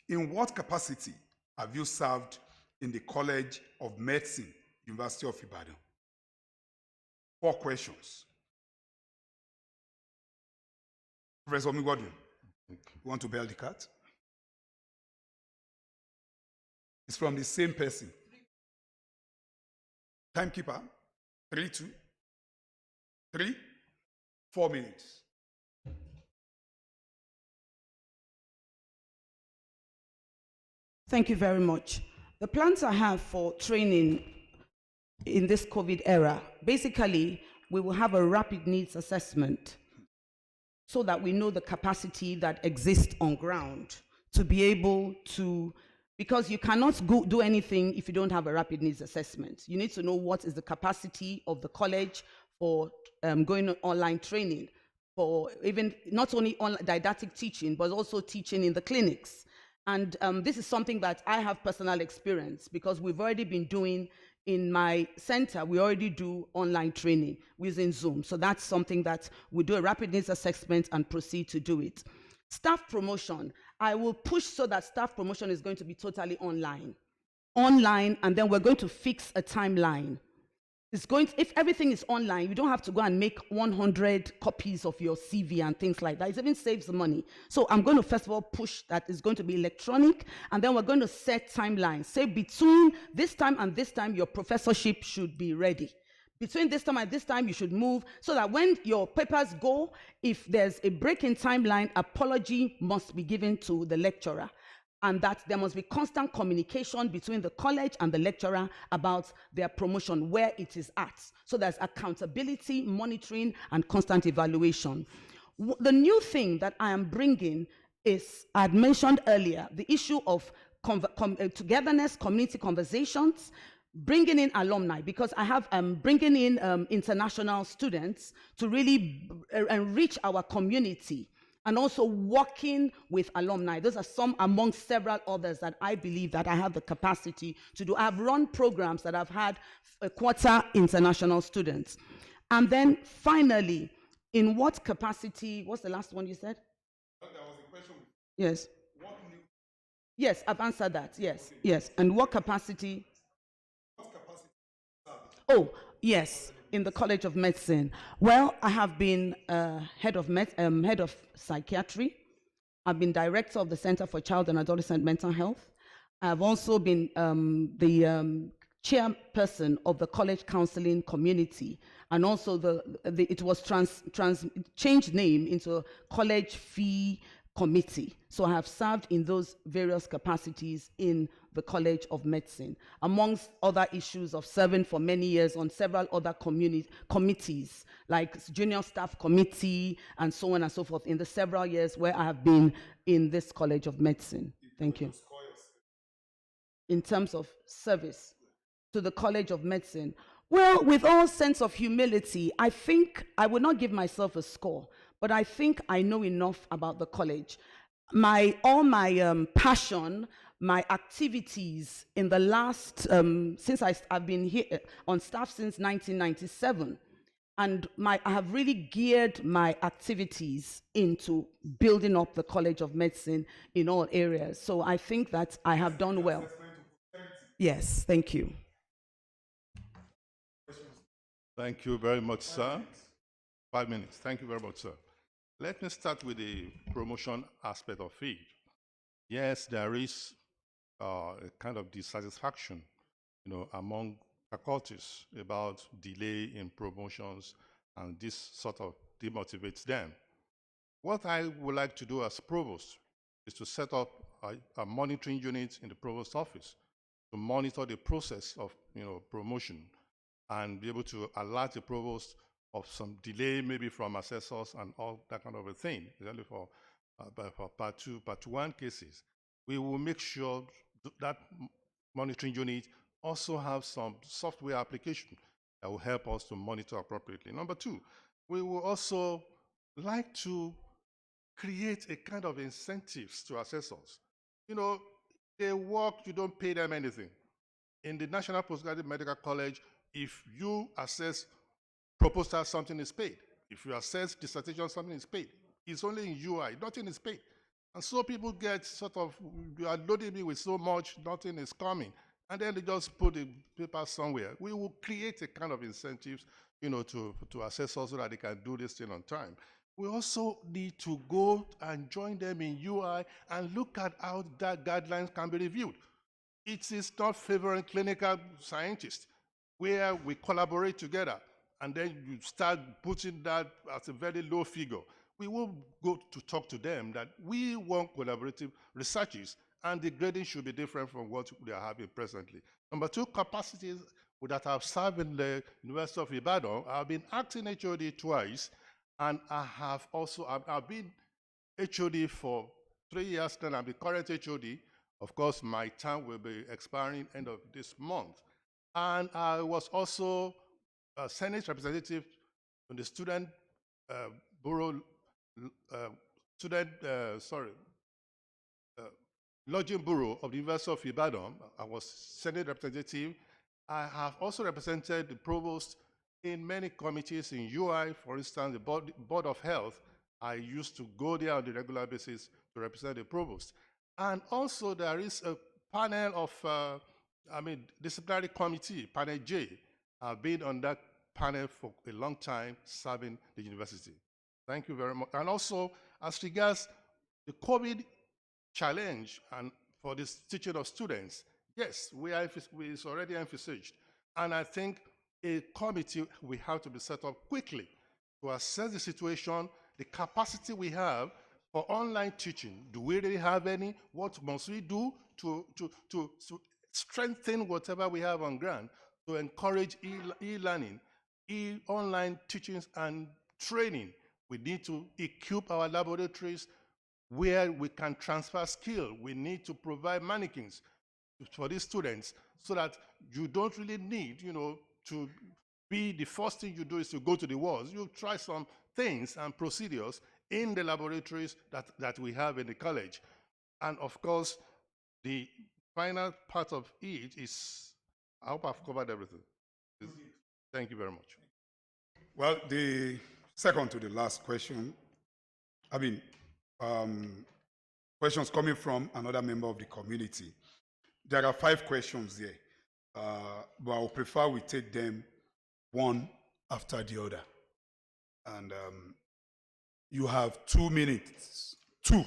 in what capacity have you served in the College of Medicine, University of Ibadan? 4 questions. Professor Omigbodun, you want to bail the cat? It's from the same person. Timekeeper, 3, 2, 3, 4 minutes. Thank you very much. The plans I have for training in this COVID era, basically, we will have a rapid needs assessment so that we know the capacity that exists on ground to be able to, because you cannot do anything if you don't have a rapid needs assessment. You need to know what is the capacity of the college for going on online training, for even not only on didactic teaching, but also teaching in the clinics. And this is something that I have personal experience because we've already been doing in my center. We already do online training using Zoom. So that's something that we do a rapid needs assessment and proceed to do it. Staff promotion, I will push so that staff promotion is going to be totally online, and then we're going to fix a timeline. It's going to, if everything is online, you don't have to go and make 100 copies of your CV and things like that. It even saves money. So I'm going to first of all push that it's going to be electronic, and then we're going to set timelines. Say between this time and this time, your professorship should be ready. Between this time and this time, you should move so that when your papers go, if there's a break in timeline, apology must be given to the lecturer. And that there must be constant communication between the college and the lecturer about their promotion, where it is at. So there's accountability, monitoring, and constant evaluation. The new thing that I am bringing is, I had mentioned earlier, the issue of togetherness, community conversations, bringing in alumni, because I have bringing in international students to really enrich our community, and also working with alumni. Those are some among several others that I believe that I have the capacity to do. I've run programs that have had a quarter international students. And then finally, in what capacity, what's the last one you said? There was a question. Yes. What new? Yes, I've answered that, yes, okay. Yes. And what capacity? What capacity? Oh, yes. In the College of Medicine. Well, I have been head of psychiatry. I've been director of the Center for Child and Adolescent Mental Health. I've also been the chairperson of the college counseling community, and also it was changed name into college fee committee. So I have served in those various capacities in the College of Medicine, amongst other issues of serving for many years on several other committees, like junior staff committee and so on and so forth, in the several years where I have been in this College of Medicine. Thank you. In terms of service to the College of Medicine, well, with all sense of humility, I think I would not give myself a score, but I think I know enough about the college. All my passion, my activities in the last, since I've been here on staff since 1997, and I have really geared my activities into building up the College of Medicine in all areas. So I think that I have done well. Yes, thank you. Thank you very much, sir. 5 minutes. Thank you very much, sir. Let me start with the promotion aspect of it. Yes, there is a kind of dissatisfaction, among faculties about delay in promotions, and this sort of demotivates them. What I would like to do as provost is to set up a monitoring unit in the provost office to monitor the process of promotion, and be able to alert the provost of some delay, maybe from assessors and all that kind of a thing, especially for part 2, part 1 cases. We will make sure that monitoring unit also have some software application that will help us to monitor appropriately. Number 2, we will also like to create a kind of incentives to assessors. They work, you don't pay them anything. In the National Postgraduate Medical College, if you assess proposal, something is paid. If you assess dissertation, something is paid. It's only in UI, nothing is paid. And so people get sort of, you are loading me with so much, nothing is coming. And then they just put the paper somewhere. We will create a kind of incentives, to assessors so that they can do this thing on time. We also need to go and join them in UI and look at how that guidelines can be reviewed. It is not favoring clinical scientists, where we collaborate together, and then you start putting that as a very low figure. We will go to talk to them that we want collaborative researches, and the grading should be different from what they are having presently. Number two, capacities that I've served in the University of Ibadan. I've been acting HOD twice, and I've been HOD for 3 years now. I'm the current HOD. Of course, my term will be expiring end of this month. And I was also a Senate representative in the student bureau, lodging bureau of the University of Ibadan. I was Senate representative. I have also represented the Provost in many committees in UI, for instance, the Board of Health. I used to go there on a regular basis to represent the Provost. And also there is a panel of, disciplinary committee, panel J. I've been on that panel for a long time, serving the university. Thank you very much. And also, as regards the COVID challenge and for this teaching of students, yes, it's already emphasized. And I think a committee will have to be set up quickly to assess the situation, the capacity we have for online teaching. Do we really have any? What must we do to strengthen whatever we have on ground to encourage e-learning, online teachings and training? We need to equip our laboratories where we can transfer skill. We need to provide mannequins for these students so that you don't really need, to be the first thing you do is to go to the walls. You try some things and procedures in the laboratories that we have in the college. And of course, the final part of it is, I hope I've covered everything. Thank you very much. Well, the second to the last question, questions coming from another member of the community. There are 5 questions there, but I would prefer we take them one after the other. And you have 2 minutes, 2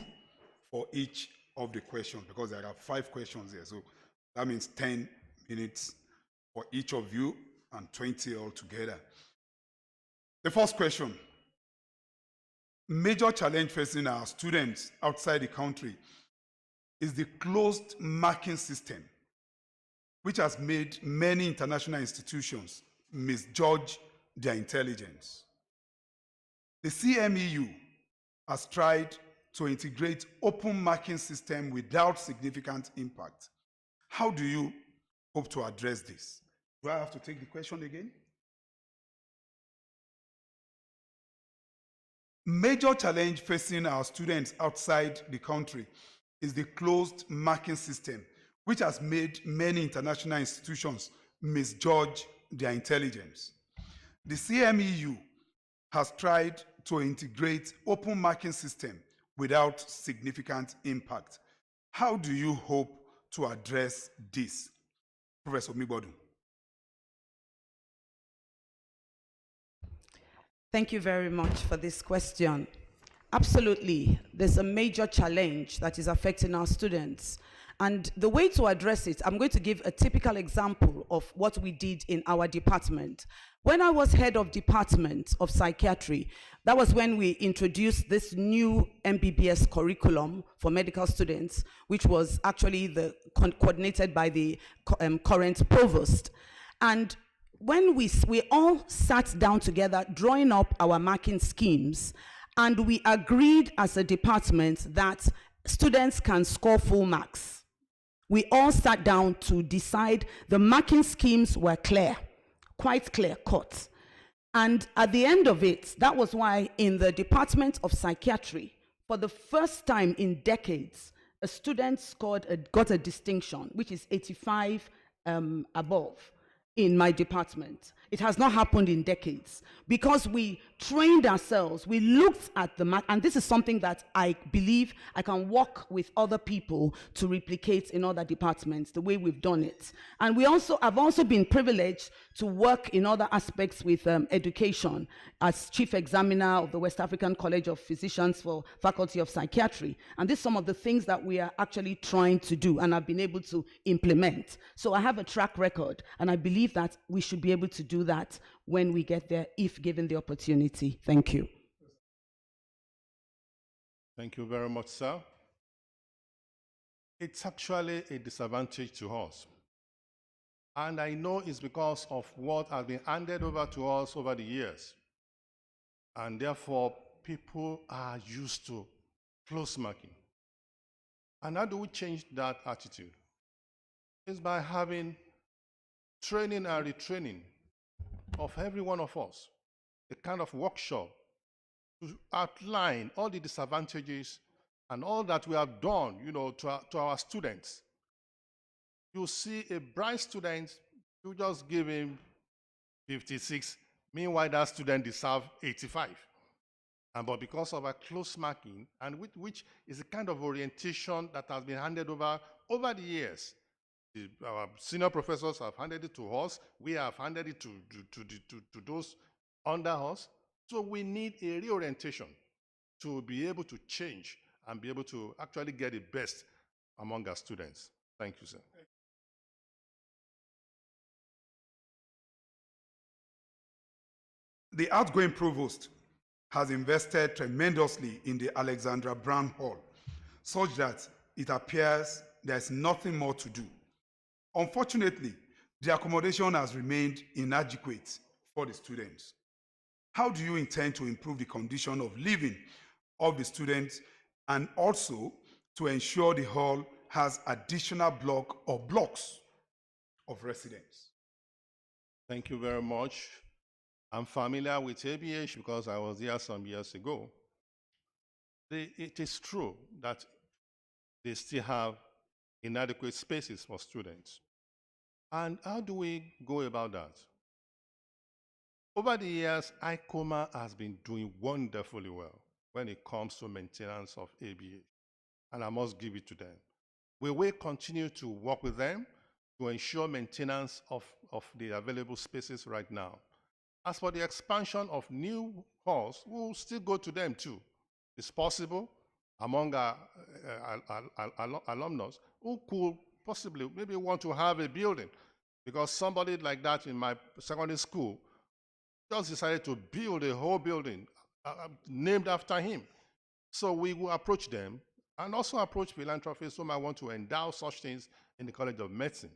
for each of the questions, because there are 5 questions here. So that means 10 minutes for each of you and 20 altogether. The first question: major challenge facing our students outside the country is the closed marking system, which has made many international institutions misjudge their intelligence. The CMEU has tried to integrate open marking system without significant impact. How do you hope to address this? Do I have to take the question again? Major challenge facing our students outside the country is the closed marking system, which has made many international institutions misjudge their intelligence. The CMEU has tried to integrate open marking system without significant impact. How do you hope to address this? Professor Omigbodun. Thank you very much for this question. Absolutely, there's a major challenge that is affecting our students. And the way to address it, I'm going to give a typical example of what we did in our department. When I was head of department of psychiatry, that was when we introduced this new MBBS curriculum for medical students, which was actually coordinated by the current provost. And when we all sat down together, drawing up our marking schemes, and we agreed as a department that students can score full marks. We all sat down to decide. The marking schemes were clear, quite clear cut. And at the end of it, that was why in the Department of Psychiatry, for the first time in decades, a student got a distinction, which is 85 above in my department. It has not happened in decades because we trained ourselves. We looked at the mark, and this is something that I believe I can work with other people to replicate in other departments, the way we've done it. And I've also been privileged to work in other aspects with education as chief examiner of the West African College of Physicians for Faculty of Psychiatry. And this is some of the things that we are actually trying to do and have been able to implement. So I have a track record, and I believe that we should be able to do that when we get there, if given the opportunity. Thank you. Thank you very much, sir. It's actually a disadvantage to us. And I know it's because of what has been handed over to us over the years. And therefore, people are used to close marking. And how do we change that attitude? It's by having training and retraining of every one of us, a kind of workshop to outline all the disadvantages and all that we have done, to our students. You see a bright student, you just give him 56, meanwhile that student deserves 85. But because of our close marking, and which is a kind of orientation that has been handed over the years, our senior professors have handed it to us, we have handed it to those under us. So we need a reorientation to be able to change and be able to actually get the best among our students. Thank you, sir. The outgoing provost has invested tremendously in the Alexandra Brown Hall, such that it appears there's nothing more to do. Unfortunately, the accommodation has remained inadequate for the students. How do you intend to improve the condition of living of the students and also to ensure the hall has additional block or blocks of residents? Thank you very much. I'm familiar with ABH because I was there some years ago. It is true that they still have inadequate spaces for students. And how do we go about that? Over the years, ICOMA has been doing wonderfully well when it comes to maintenance of ABH, and I must give it to them. We will continue to work with them to ensure maintenance of the available spaces right now. As for the expansion of new halls, we'll still go to them too. It's possible among our alumnus who could possibly maybe want to have a building, because somebody like that in my secondary school just decided to build a whole building named after him. So we will approach them and also approach philanthropists who might want to endow such things in the College of Medicine.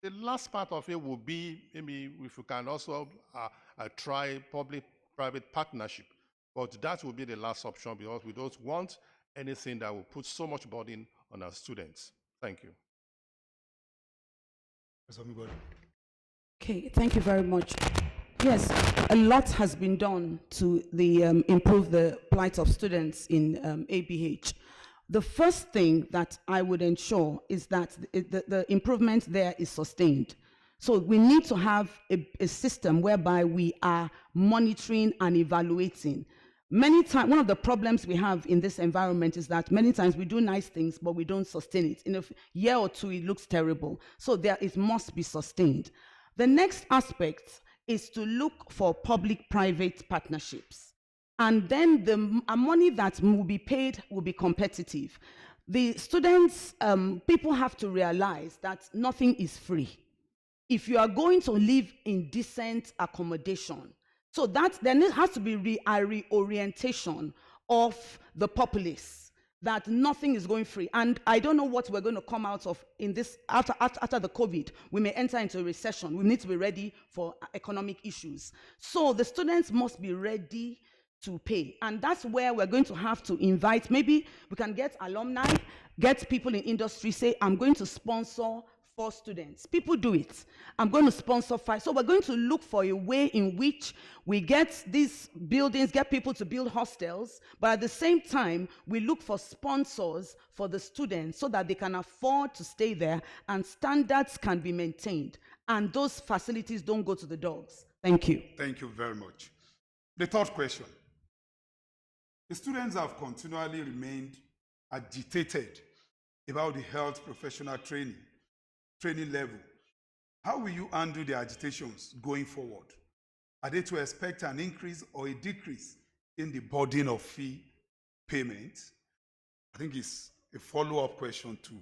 The last part of it will be maybe if we can also try public-private partnership. But that will be the last option because we don't want anything that will put so much burden on our students. Thank you. Okay, thank you very much. Yes, a lot has been done to improve the plight of students in ABH. The first thing that I would ensure is that the improvement there is sustained. So we need to have a system whereby we are monitoring and evaluating. Many times, one of the problems we have in this environment is that many times we do nice things, but we don't sustain it. In a year or two, it looks terrible. So it must be sustained. The next aspect is to look for public-private partnerships. And then the money that will be paid will be competitive. The students, people have to realize that nothing is free. If you are going to live in decent accommodation, so that there has to be a reorientation of the populace, that nothing is going free. And I don't know what we're going to come out of in this, after the COVID. We may enter into a recession. We need to be ready for economic issues. So the students must be ready to pay. And that's where we're going to have to invite, maybe we can get alumni, get people in industry, say, I'm going to sponsor 4 students. People do it. I'm going to sponsor 5. So we're going to look for a way in which we get these buildings, get people to build hostels, but at the same time, we look for sponsors for the students so that they can afford to stay there and standards can be maintained. And those facilities don't go to the dogs. Thank you. Thank you very much. The third question. The students have continually remained agitated about the health professional training level. How will you handle the agitations going forward? Are they to expect an increase or a decrease in the burden of fee payment? I think it's a follow-up question to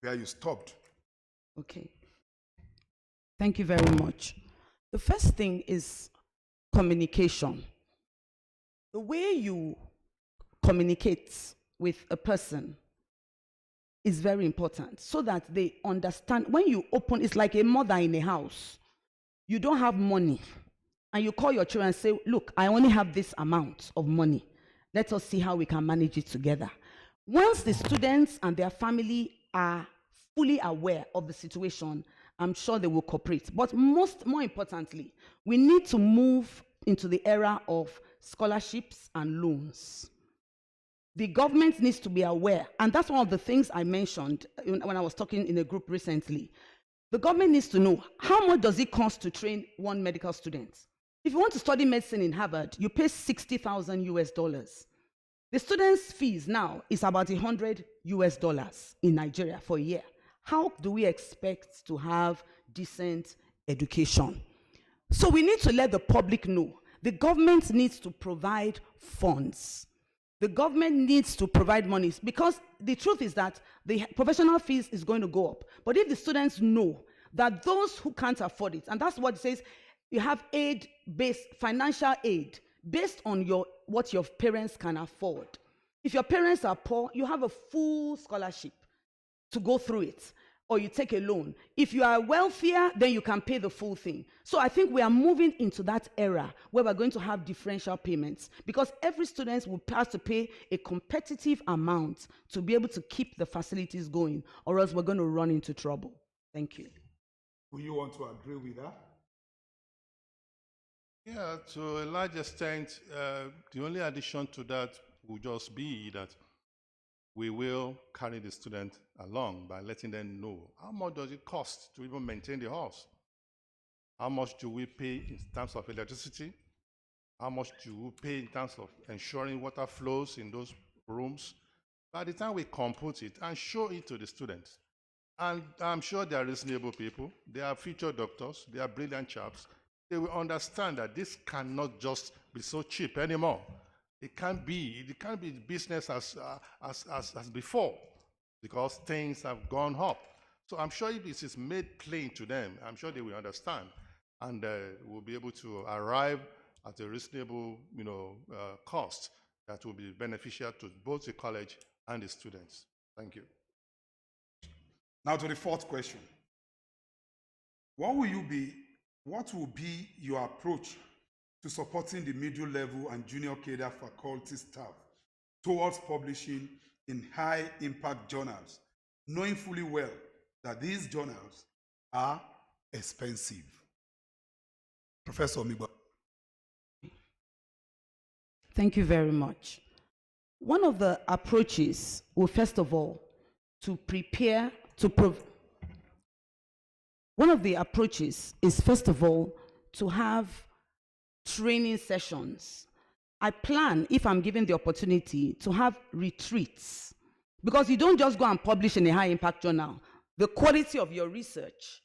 where you stopped. Okay. Thank you very much. The first thing is communication. The way you communicate with a person is very important so that they understand. When you open, it's like a mother in a house. You don't have money and you call your children and say, look, I only have this amount of money. Let us see how we can manage it together. Once the students and their family are fully aware of the situation, I'm sure they will cooperate. But more importantly, we need to move into the era of scholarships and loans. The government needs to be aware, and that's one of the things I mentioned when I was talking in a group recently. The government needs to know, how much does it cost to train one medical student? If you want to study medicine in Harvard, you pay $60,000 US. The student's fees now is about $100 US in Nigeria for a year. How do we expect to have decent education? So we need to let the public know. The government needs to provide funds. The government needs to provide money, because the truth is that the professional fees is going to go up. But if the students know that those who can't afford it, and that's what it says, you have aid-based, financial aid, based on what your parents can afford. If your parents are poor, you have a full scholarship to go through it, or you take a loan. If you are wealthier, then you can pay the full thing. So I think we are moving into that era where we're going to have differential payments, because every student will have to pay a competitive amount to be able to keep the facilities going, or else we're going to run into trouble. Thank you. Do you want to agree with that? Yeah, to a large extent, the only addition to that would just be that we will carry the student along by letting them know how much does it cost to even maintain the house? How much do we pay in terms of electricity? How much do we pay in terms of ensuring water flows in those rooms? By the time we compute it and show it to the students, and I'm sure they are reasonable people, they are future doctors, they are brilliant chaps, they will understand that this cannot just be so cheap anymore. It can't be business as before, because things have gone up. So I'm sure if this is made plain to them, I'm sure they will understand, and will be able to arrive at a reasonable, cost that will be beneficial to both the college and the students. Thank you. Now to the fourth question. What will be your approach to supporting the middle level and junior cadre faculty staff towards publishing in high impact journals, knowing fully well that these journals are expensive? Professor Omigbodun. Thank you very much. One of the approaches will, first of all, one of the approaches is, first of all, to have training sessions. I plan, if I'm given the opportunity, to have retreats, because you don't just go and publish in a high impact journal. The quality of your research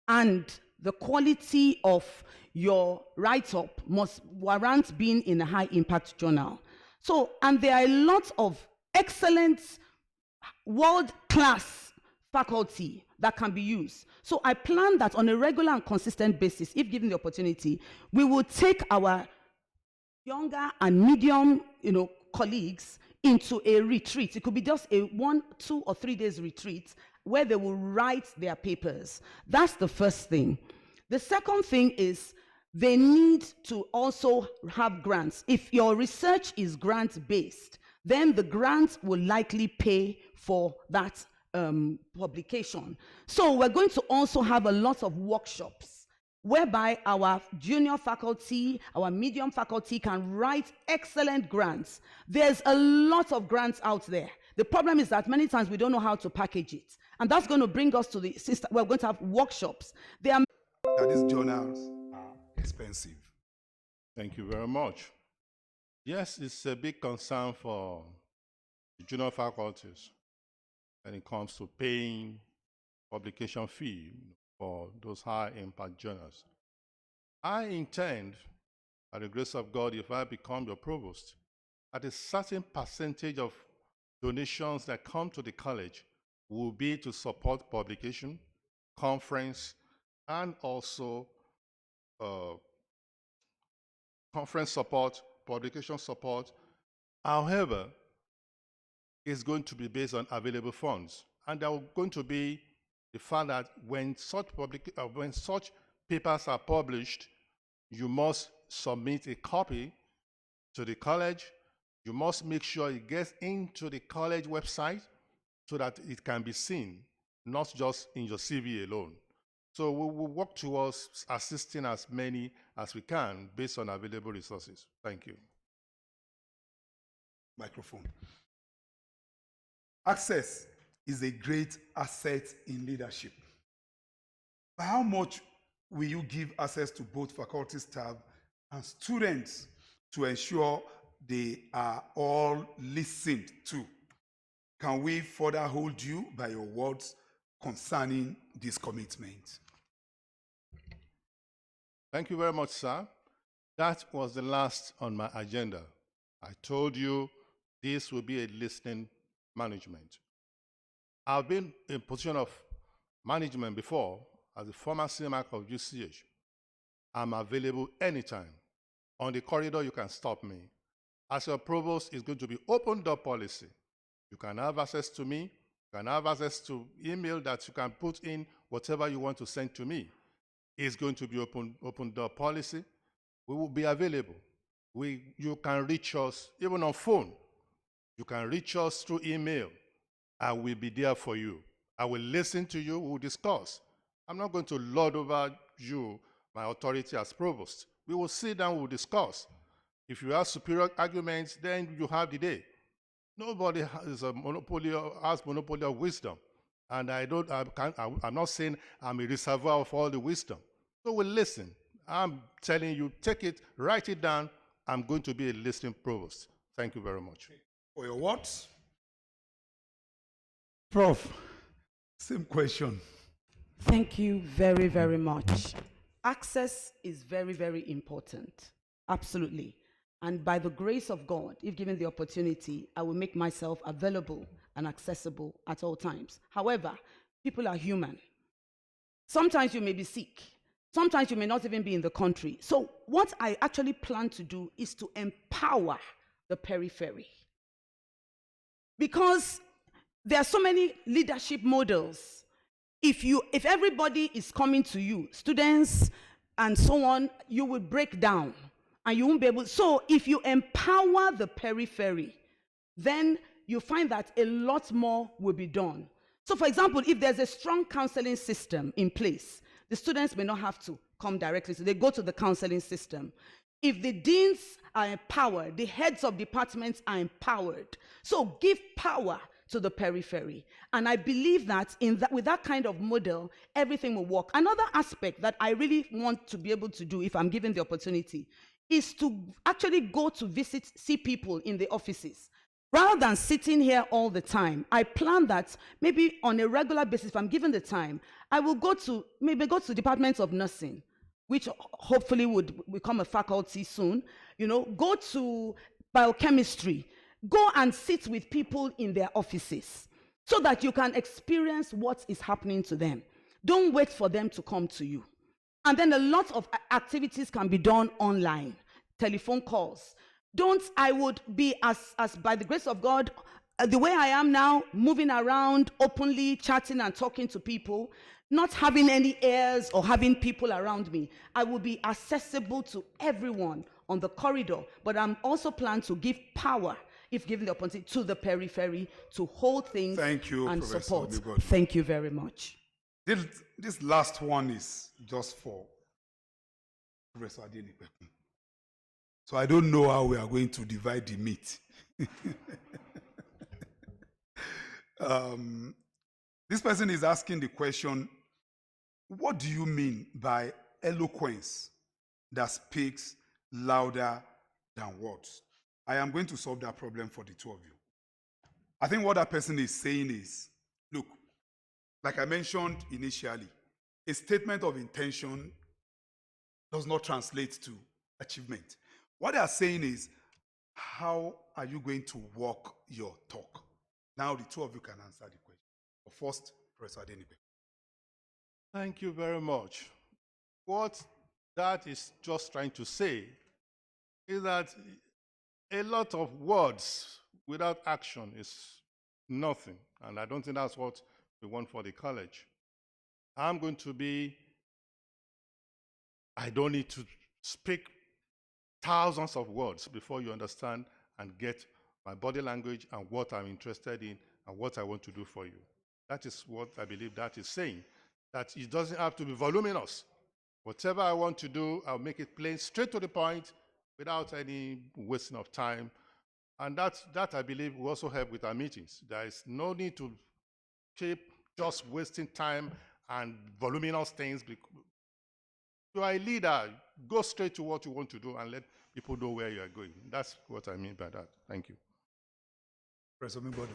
and the quality of your write-up must warrant being in a high impact journal. So, and there are a lot of excellent world-class faculty that can be used. So I plan that on a regular and consistent basis, if given the opportunity, we will take our younger and medium, colleagues into a retreat. It could be just a 1, 2, or 3 days retreat where they will write their papers. That's the first thing. The second thing is they need to also have grants. If your research is grant-based, then the grant will likely pay for that publication. So we're going to also have a lot of workshops whereby our junior faculty, our medium faculty can write excellent grants. There's a lot of grants out there. The problem is that many times we don't know how to package it. And that's going to bring us to the system. We're going to have workshops. That these journals are expensive. Thank you very much. Yes, it's a big concern for the junior faculties when it comes to paying publication fee for those high impact journals. I intend, by the grace of God, if I become your provost, at a certain percentage of donations that come to the college will be to support publication, conference, and also conference support, publication support. However, it's going to be based on available funds. And there are going to be the fact that when such papers are published, you must submit a copy to the college. You must make sure it gets into the college website so that it can be seen, not just in your CV alone. So we will work towards assisting as many as we can based on available resources. Thank you. Microphone. Access is a great asset in leadership. But how much will you give access to both faculty staff and students to ensure they are all listened to? Can we further hold you by your words concerning this commitment? Thank you very much, sir. That was the last on my agenda. I told you this will be a listening management. I've been in a position of management before as a former CMAC of UCH. I'm available anytime. On the corridor, you can stop me. As your provost, it's going to be open door policy. You can have access to me. You can have access to email that you can put in whatever you want to send to me. It's going to be open door policy. We will be available. You can reach us even on phone. You can reach us through email. I will be there for you. I will listen to you. We will discuss. I'm not going to lord over you, my authority as provost. We will sit down, we will discuss. If you have superior arguments, then you have the day. Nobody has monopoly of wisdom. And I'm not saying I'm a reservoir of all the wisdom. So we'll listen. I'm telling you, take it, write it down. I'm going to be a listening provost. Thank you very much. For your words. Prof, same question. Thank you very, very much. Access is very, very important. Absolutely. And by the grace of God, if given the opportunity, I will make myself available and accessible at all times. However, people are human. Sometimes you may be sick. Sometimes you may not even be in the country. So what I actually plan to do is to empower the periphery. Because there are so many leadership models. If everybody is coming to you, students and so on, you will break down and you won't be able. So if you empower the periphery, then you find that a lot more will be done. So for example, if there's a strong counseling system in place, the students may not have to come directly, so they go to the counseling system. If the deans are empowered, the heads of departments are empowered. So give power to the periphery. And I believe that with that kind of model, everything will work. Another aspect that I really want to be able to do, if I'm given the opportunity, is to actually go to see people in the offices. Rather than sitting here all the time, I plan that maybe on a regular basis, if I'm given the time, I will go to departments of nursing, which hopefully would become a faculty soon, go to biochemistry, go and sit with people in their offices so that you can experience what is happening to them. Don't wait for them to come to you. And then a lot of activities can be done online, telephone calls. I would be, as by the grace of God, the way I am now, moving around openly, chatting and talking to people, not having any airs or having people around me. I will be accessible to everyone on the corridor, but I'm also planning to give power, if given the opportunity, to the periphery to hold things and Professor support. Omigbodun. Thank you very much. This last one is just for Professor Adenipekun. So I don't know how we are going to divide the meat. This person is asking the question, what do you mean by eloquence that speaks louder than words? I am going to solve that problem for the two of you. I think what that person is saying is, look, like I mentioned initially, a statement of intention does not translate to achievement. What they are saying is, how are you going to walk your talk? Now the two of you can answer the question. But first, Professor Adeniyi. Thank you very much. What that is just trying to say is that a lot of words without action is nothing. And I don't think that's what we want for the college. I'm going to be, I don't need to speak thousands of words before you understand and get my body language and what I'm interested in and what I want to do for you. That is what I believe that is saying, that it doesn't have to be voluminous. Whatever I want to do, I'll make it plain, straight to the point, without any wasting of time. And that I believe will also help with our meetings. There is no need to keep just wasting time and voluminous things. You are a leader. Go straight to what you want to do and let people know where you are going. That's what I mean by that. Thank you. Professor Omigbodun.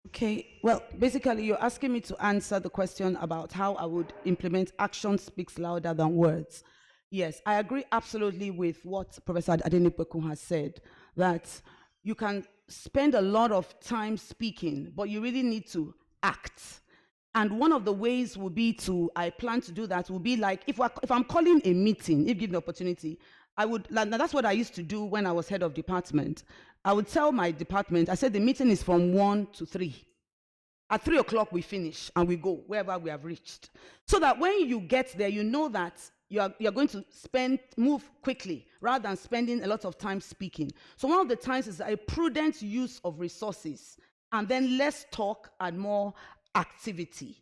Okay, well, basically, you're asking me to answer the question about how I would implement action speaks louder than words. Yes, I agree absolutely with what Professor Adenipekun has said, that you can spend a lot of time speaking, but you really need to act. And one of the ways would be I plan to do that, would be like, if I'm calling a meeting, if given the opportunity, now that's what I used to do when I was head of department. I would tell my department, I said the meeting is from 1 to 3. At 3 o'clock we finish and we go wherever we have reached. So that when you get there, you know that you're going to move quickly rather than spending a lot of time speaking. So one of the times is a prudent use of resources and then less talk and more activity.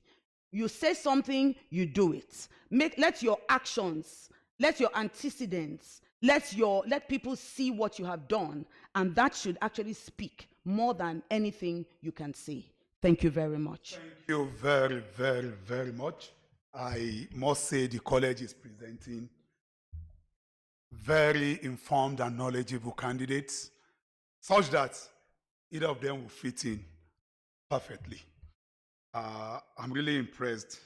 You say something, you do it. Let your actions, let your antecedents, let people see what you have done, and that should actually speak more than anything you can say. Thank you very much. Thank you very, very, very much. I must say the college is presenting very informed and knowledgeable candidates, such that either of them will fit in perfectly. I'm really impressed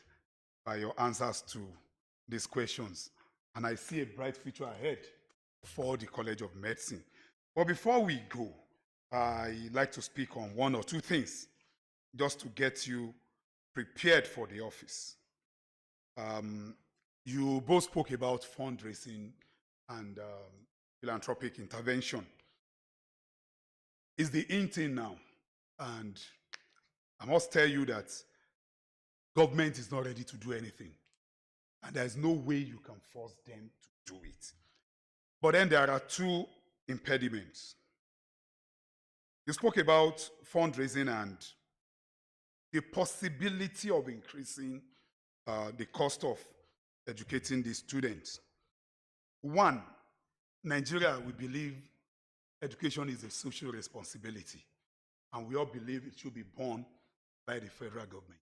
by your answers to these questions, and I see a bright future ahead for the College of Medicine. But before we go, I'd like to speak on one or two things just to get you prepared for the office. You both spoke about fundraising and philanthropic intervention. It's the in thing now, and I must tell you that government is not ready to do anything, and there's no way you can force them to do it. But then there are two impediments. You spoke about fundraising and the possibility of increasing the cost of educating the students. One, Nigeria, we believe education is a social responsibility, and we all believe it should be borne by the federal government.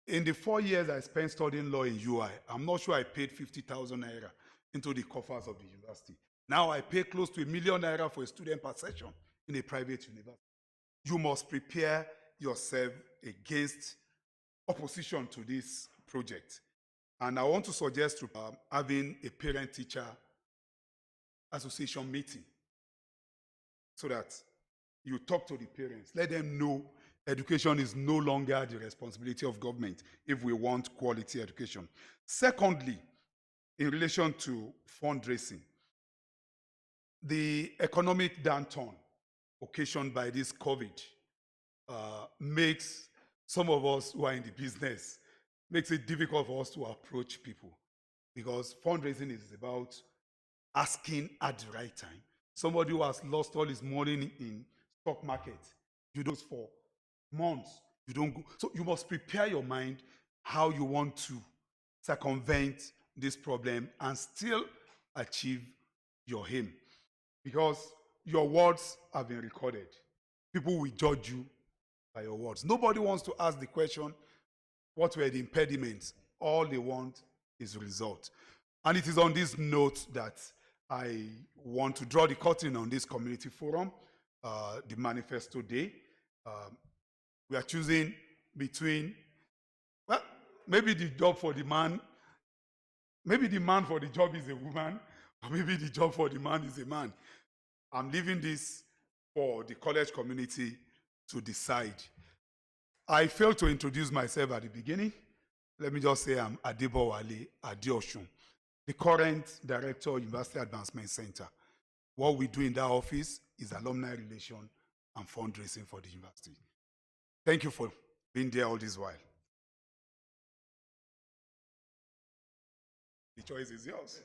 In the 4 years I spent studying law in UI, I'm not sure I paid 50,000 naira into the coffers of the university. Now I pay close to 1 million naira for a student per session in a private university. You must prepare yourself against opposition to this project. And I want to suggest having a parent-teacher association meeting so that you talk to the parents. Let them know education is no longer the responsibility of government if we want quality education. Secondly, in relation to fundraising, the economic downturn occasioned by this COVID makes some of us who are in the business, makes it difficult for us to approach people, because fundraising is about asking at the right time. Somebody who has lost all his money in stock market, you do it for months, you don't go. So you must prepare your mind how you want to circumvent this problem and still achieve your aim, because your words have been recorded. People will judge you by your words. Nobody wants to ask the question, what were the impediments? All they want is result. And it is on this note that I want to draw the curtain on this community forum, the manifesto day. We are choosing between, well, maybe the job for the man, maybe the man for the job is a woman, or maybe the job for the man is a man. I'm leaving this for the college community to decide. I failed to introduce myself at the beginning. Let me just say I'm Debo Adeosun, the current director of University Advancement Center. What we do in that office is alumni relation and fundraising for the university. Thank you for been there all this while? The choice is yours.